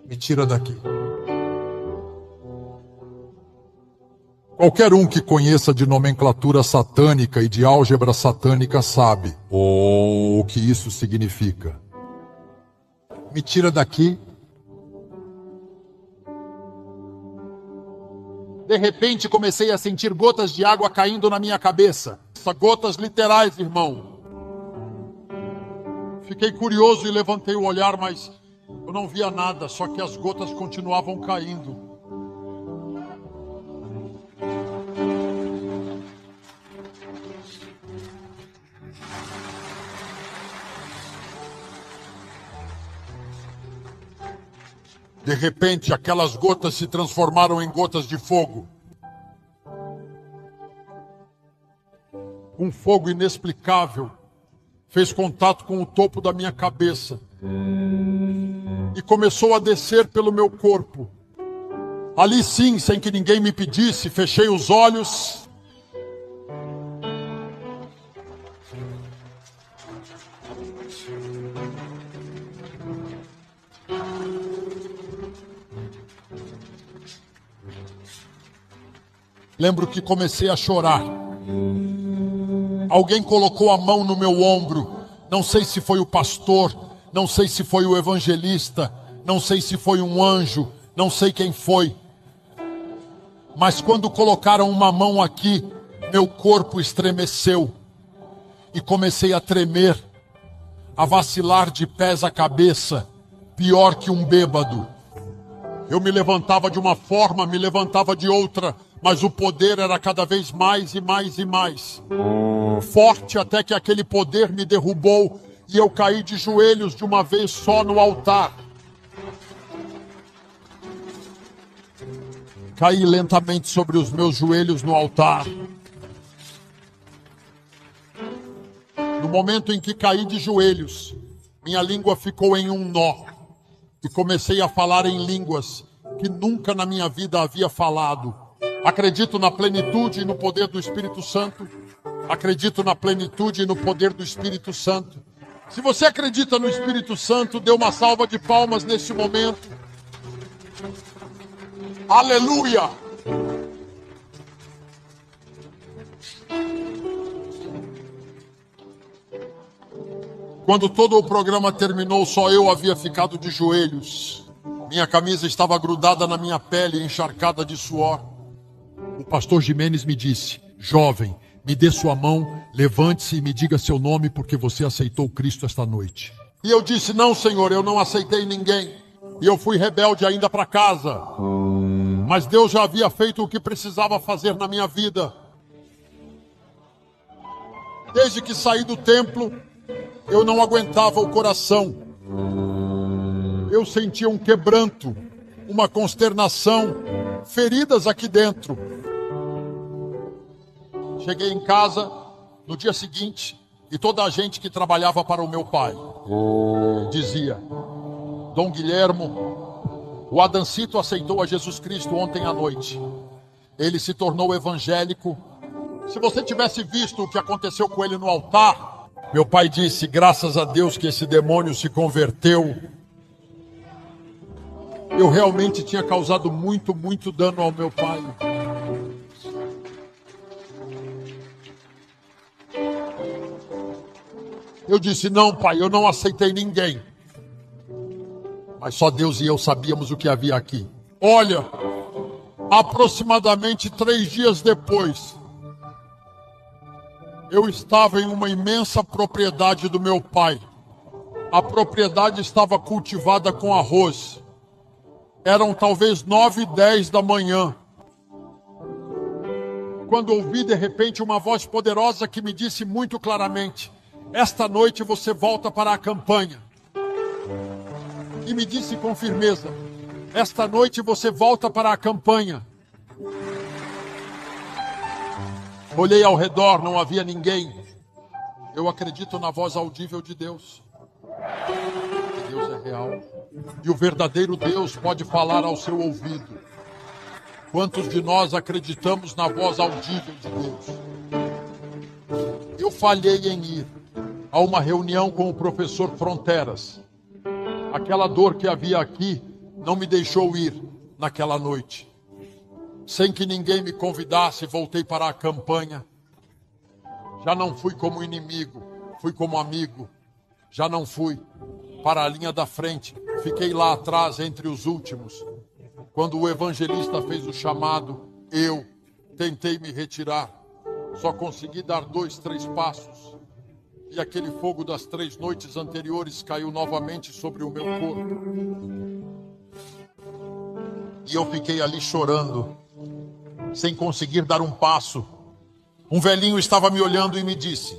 C: Me tira daqui. Qualquer um que conheça de nomenclatura satânica e de álgebra satânica sabe o que isso significa. Me tira daqui. De repente comecei a sentir gotas de água caindo na minha cabeça. Gotas literais, irmão. Fiquei curioso e levantei o olhar, mas eu não via nada, só que as gotas continuavam caindo. De repente, aquelas gotas se transformaram em gotas de fogo. Um fogo inexplicável fez contato com o topo da minha cabeça e começou a descer pelo meu corpo. Ali sim, sem que ninguém me pedisse, fechei os olhos. Lembro que comecei a chorar. Alguém colocou a mão no meu ombro. Não sei se foi o pastor, não sei se foi o evangelista, não sei se foi um anjo, não sei quem foi. Mas quando colocaram uma mão aqui, meu corpo estremeceu. E comecei a tremer, a vacilar de pés à cabeça, pior que um bêbado. Eu me levantava de uma forma, me levantava de outra, mas o poder era cada vez mais e mais e mais. Forte até que aquele poder me derrubou e eu caí de joelhos de uma vez só no altar. Caí lentamente sobre os meus joelhos no altar. No momento em que caí de joelhos, minha língua ficou em um nó e comecei a falar em línguas que nunca na minha vida havia falado. Acredito na plenitude e no poder do Espírito Santo. Acredito na plenitude e no poder do Espírito Santo. Se você acredita no Espírito Santo, dê uma salva de palmas neste momento. Aleluia! Quando todo o programa terminou, só eu havia ficado de joelhos. Minha camisa estava grudada na minha pele, encharcada de suor. O pastor Jimenez me disse: jovem, me dê sua mão, levante-se e me diga seu nome, porque você aceitou Cristo esta noite. E eu disse: não, Senhor, eu não aceitei ninguém. E eu fui rebelde ainda para casa. Mas Deus já havia feito o que precisava fazer na minha vida. Desde que saí do templo, eu não aguentava o coração. Eu sentia um quebranto, uma consternação, feridas aqui dentro. Cheguei em casa no dia seguinte e toda a gente que trabalhava para o meu pai dizia: Dom Guilhermo, o Adancito aceitou a Jesus Cristo ontem à noite. Ele se tornou evangélico. Se você tivesse visto o que aconteceu com ele no altar, meu pai disse: graças a Deus que esse demônio se converteu. Eu realmente tinha causado muito dano ao meu pai. Eu disse, não, pai, eu não aceitei ninguém. Mas só Deus e eu sabíamos o que havia aqui. Olha, aproximadamente 3 dias depois, eu estava em uma imensa propriedade do meu pai. A propriedade estava cultivada com arroz. Eram talvez 9 e 10 da manhã. Quando ouvi de repente uma voz poderosa que me disse muito claramente: esta noite você volta para a campanha. E me disse com firmeza: esta noite você volta para a campanha. Olhei ao redor, não havia ninguém. Eu acredito na voz audível de Deus. Que Deus é real. E o verdadeiro Deus pode falar ao seu ouvido. Quantos de nós acreditamos na voz audível de Deus? Eu falhei em ir a uma reunião com o professor Fronteras. Aquela dor que havia aqui não me deixou ir naquela noite. Sem que ninguém me convidasse, voltei para a campanha. Já não fui como inimigo, fui como amigo. Já não fui para a linha da frente, fiquei lá atrás entre os últimos. Quando o evangelista fez o chamado, eu tentei me retirar. Só consegui dar 2, 3 passos. E aquele fogo das 3 noites anteriores caiu novamente sobre o meu corpo. E eu fiquei ali chorando, sem conseguir dar um passo. Um velhinho estava me olhando e me disse: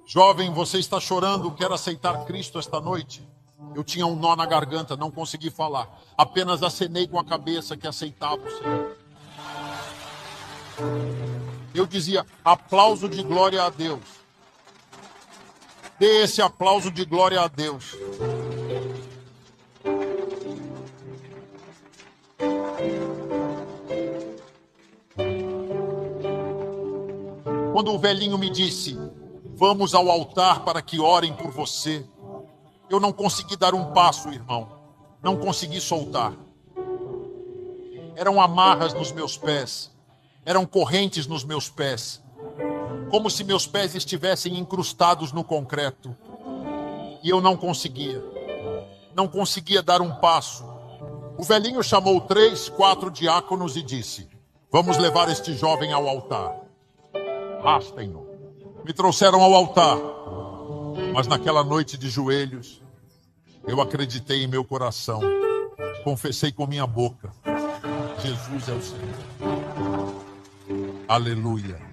C: jovem, você está chorando, quer aceitar Cristo esta noite? Eu tinha um nó na garganta, não consegui falar. Apenas acenei com a cabeça que aceitava o Senhor. Eu dizia: aplauso de glória a Deus. Dê esse aplauso de glória a Deus. Quando o velhinho me disse: vamos ao altar para que orem por você, eu não consegui dar um passo, irmão. Não consegui soltar. Eram amarras nos meus pés. Eram correntes nos meus pés. Como se meus pés estivessem incrustados no concreto. E eu não conseguia. Não conseguia dar um passo. O velhinho chamou 3, 4 diáconos e disse: vamos levar este jovem ao altar. Arrastem-no. Me trouxeram ao altar. Mas naquela noite de joelhos, eu acreditei em meu coração. Confessei com minha boca: Jesus é o Senhor. Aleluia.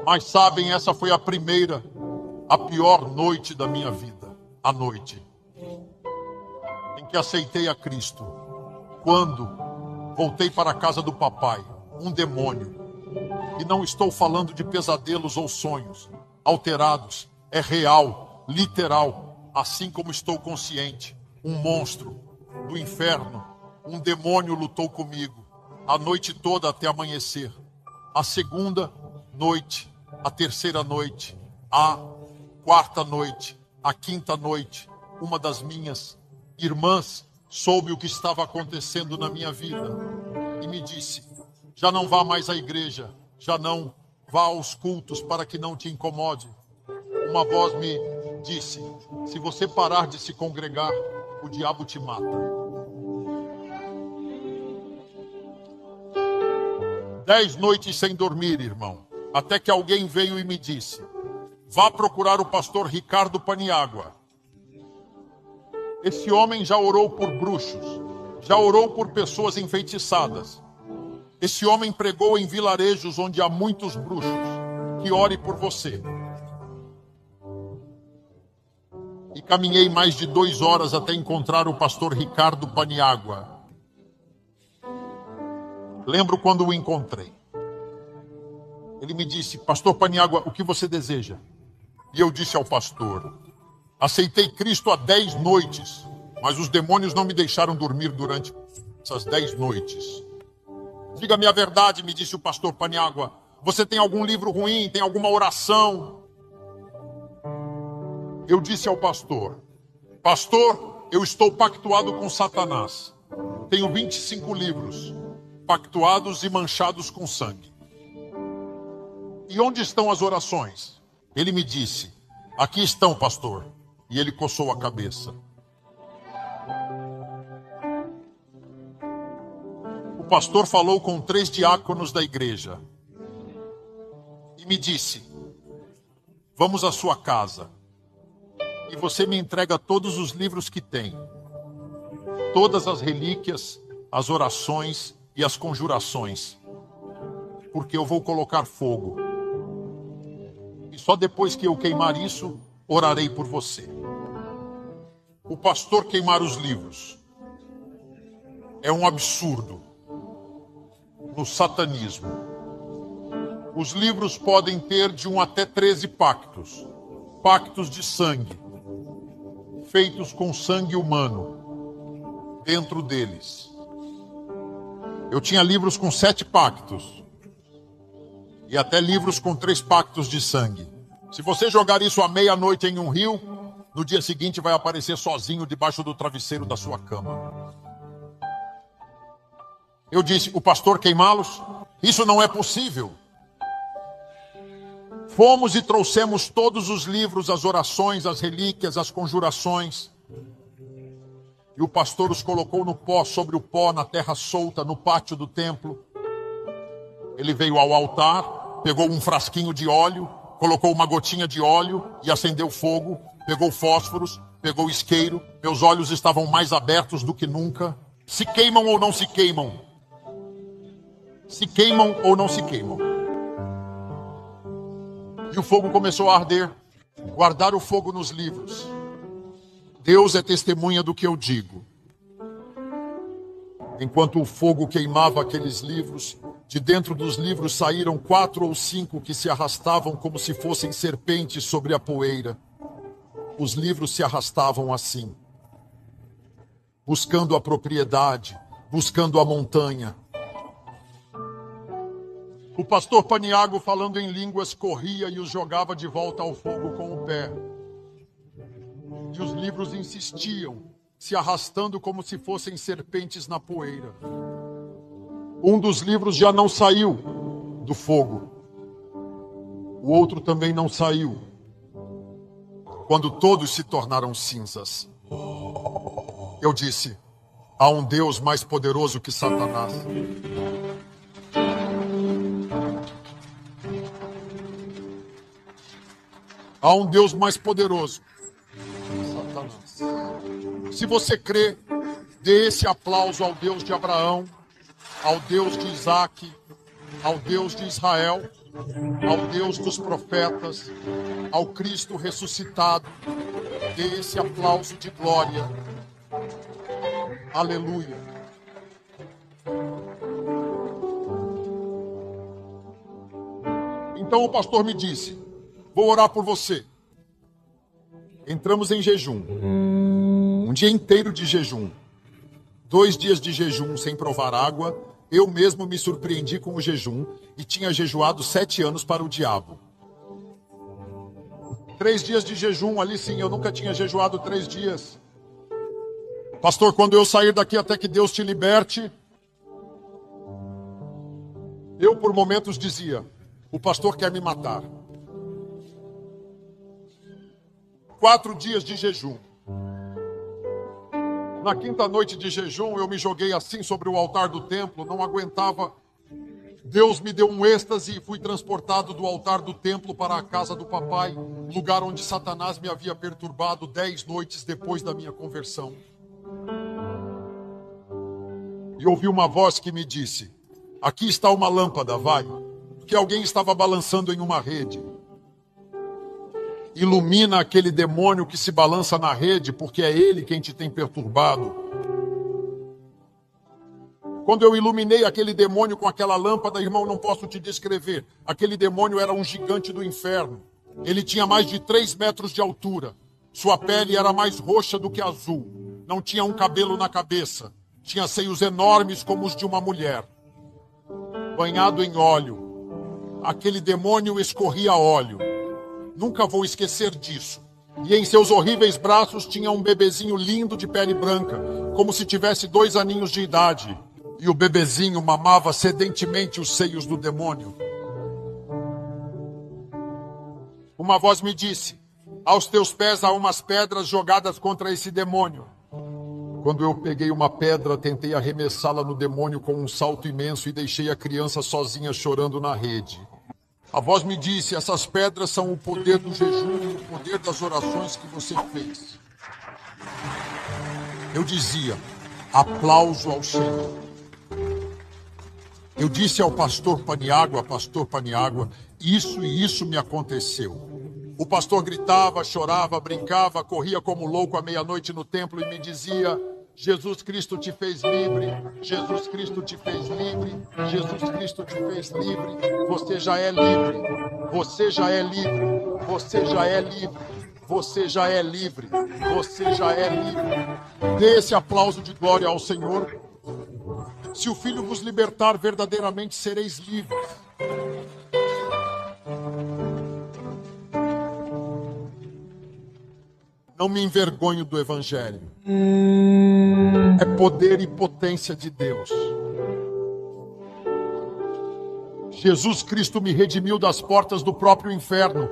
C: Mas sabem, essa foi a primeira, a pior noite da minha vida. A noite em que aceitei a Cristo. Quando voltei para a casa do papai, um demônio. E não estou falando de pesadelos ou sonhos alterados. É real, literal, assim como estou consciente. Um monstro do inferno, um demônio lutou comigo a noite toda até amanhecer. A segunda noite, a terceira noite, a quarta noite, a quinta noite, uma das minhas irmãs soube o que estava acontecendo na minha vida e me disse: já não vá mais à igreja, já não vá aos cultos para que não te incomode. Uma voz me disse: se você parar de se congregar, o diabo te mata. 10 noites sem dormir, irmão, até que alguém veio e me disse: vá procurar o pastor Ricardo Paniagua. Esse homem já orou por bruxos, já orou por pessoas enfeitiçadas. Esse homem pregou em vilarejos onde há muitos bruxos. Que ore por você. E caminhei mais de 2 horas até encontrar o pastor Ricardo Paniagua. Lembro quando o encontrei. Ele me disse: pastor Paniagua, o que você deseja? E eu disse ao pastor: aceitei Cristo há 10 noites, mas os demônios não me deixaram dormir durante essas 10 noites. Diga-me a verdade, me disse o pastor Paniagua. Você tem algum livro ruim? Tem alguma oração? Eu disse ao pastor: pastor, Eu estou pactuado com Satanás. Tenho 25 livros, pactuados e manchados com sangue. E onde estão as orações? Ele me disse, aqui estão, pastor. E ele coçou a cabeça. O pastor falou com 3 diáconos da igreja. E me disse, vamos à sua casa. E você me entrega todos os livros que tem. Todas as relíquias, as orações e as conjurações. Porque eu vou colocar fogo. E só depois que eu queimar isso, orarei por você. O pastor queimar os livros é um absurdo no satanismo. Os livros podem ter de 1 até 13 pactos. Pactos de sangue. Feitos com sangue humano dentro deles. Eu tinha livros com 7 pactos. E até livros com 3 pactos de sangue. Se você jogar isso à meia-noite em um rio, no dia seguinte vai aparecer sozinho debaixo do travesseiro da sua cama. Eu disse, o pastor queimá-los? Isso não é possível. Fomos e trouxemos todos os livros, as orações, as relíquias, as conjurações. E o pastor os colocou no pó, sobre o pó, na terra solta, no pátio do templo. Ele veio ao altar, pegou um frasquinho de óleo, colocou uma gotinha de óleo e acendeu fogo, pegou fósforos, pegou isqueiro. Meus olhos estavam mais abertos do que nunca. Se queimam ou não se queimam? Se queimam ou não se queimam? E o fogo começou a arder. Guardar o fogo nos livros. Deus é testemunha do que eu digo. Enquanto o fogo queimava aqueles livros, de dentro dos livros saíram 4 ou 5 que se arrastavam como se fossem serpentes sobre a poeira. Os livros se arrastavam assim, buscando a propriedade, buscando a montanha. O pastor Paniagua, falando em línguas, corria e os jogava de volta ao fogo com o pé. E os livros insistiam, se arrastando como se fossem serpentes na poeira. Um dos livros já não saiu do fogo. O outro também não saiu. Quando todos se tornaram cinzas, eu disse, há um Deus mais poderoso que Satanás. Há um Deus mais poderoso que Satanás. Se você crê, dê esse aplauso ao Deus de Abraão, ao Deus de Isaac, ao Deus de Israel, ao Deus dos profetas, ao Cristo ressuscitado. Dê esse aplauso de glória. Aleluia. Então o pastor me disse, vou orar por você. Entramos em jejum. Um dia inteiro de jejum. 2 dias de jejum sem provar água. Eu mesmo me surpreendi com o jejum e tinha jejuado 7 anos para o diabo. 3 dias de jejum, ali sim, eu nunca tinha jejuado 3 dias. Pastor, quando eu sair daqui até que Deus te liberte, eu por momentos dizia, o pastor quer me matar. 4 dias de jejum. Na 5ª noite de jejum, eu me joguei assim sobre o altar do templo, não aguentava. Deus me deu um êxtase e fui transportado do altar do templo para a casa do papai, lugar onde Satanás me havia perturbado 10 noites depois da minha conversão. E ouvi uma voz que me disse, aqui está uma lâmpada, vai, porque alguém estava balançando em uma rede. Ilumina aquele demônio que se balança na rede, porque é ele quem te tem perturbado. Quando eu iluminei aquele demônio com aquela lâmpada, irmão, não posso te descrever. Aquele demônio era um gigante do inferno. Ele tinha mais de 3 metros de altura. Sua pele era mais roxa do que azul. Não tinha um cabelo na cabeça. Tinha seios enormes como os de uma mulher. Banhado em óleo. Aquele demônio escorria óleo. Nunca vou esquecer disso. E em seus horríveis braços tinha um bebezinho lindo de pele branca, como se tivesse 2 aninhos de idade. E o bebezinho mamava sedentemente os seios do demônio. Uma voz me disse: aos teus pés há umas pedras jogadas contra esse demônio. Quando eu peguei uma pedra, tentei arremessá-la no demônio com um salto imenso e deixei a criança sozinha chorando na rede. A voz me disse: essas pedras são o poder do jejum e o poder das orações que você fez. Eu dizia: aplauso ao Senhor. Eu disse ao pastor Paniagua, isso e isso me aconteceu. O pastor gritava, chorava, brincava, corria como louco à meia-noite no templo e me dizia: Jesus Cristo te fez livre, Jesus Cristo te fez livre, Jesus Cristo te fez livre, você já é livre, você já é livre, você já é livre, você já é livre, você já é livre. Dê esse aplauso de glória ao Senhor. Se o Filho vos libertar, verdadeiramente sereis livres. Não me envergonho do Evangelho. É poder e potência de Deus. Jesus Cristo me redimiu das portas do próprio inferno.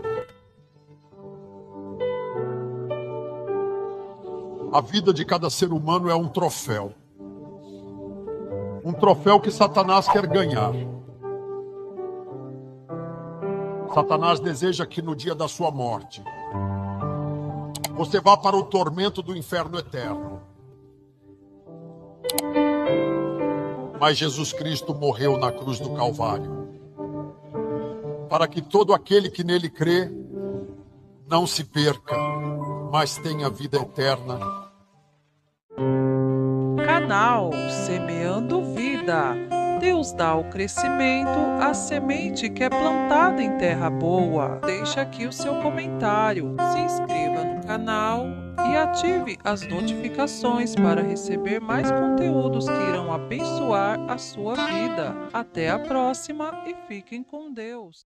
C: A vida de cada ser humano é um troféu. Um troféu que Satanás quer ganhar. Satanás deseja que no dia da sua morte você vá para o tormento do inferno eterno. Mas Jesus Cristo morreu na cruz do Calvário para que todo aquele que nele crê não se perca, mas tenha vida eterna.
D: Canal Semeando Vida. Deus dá o crescimento à semente que é plantada em terra boa. Deixe aqui o seu comentário, se inscreva no canal e ative as notificações para receber mais conteúdos que irão abençoar a sua vida. Até a próxima e fiquem com Deus.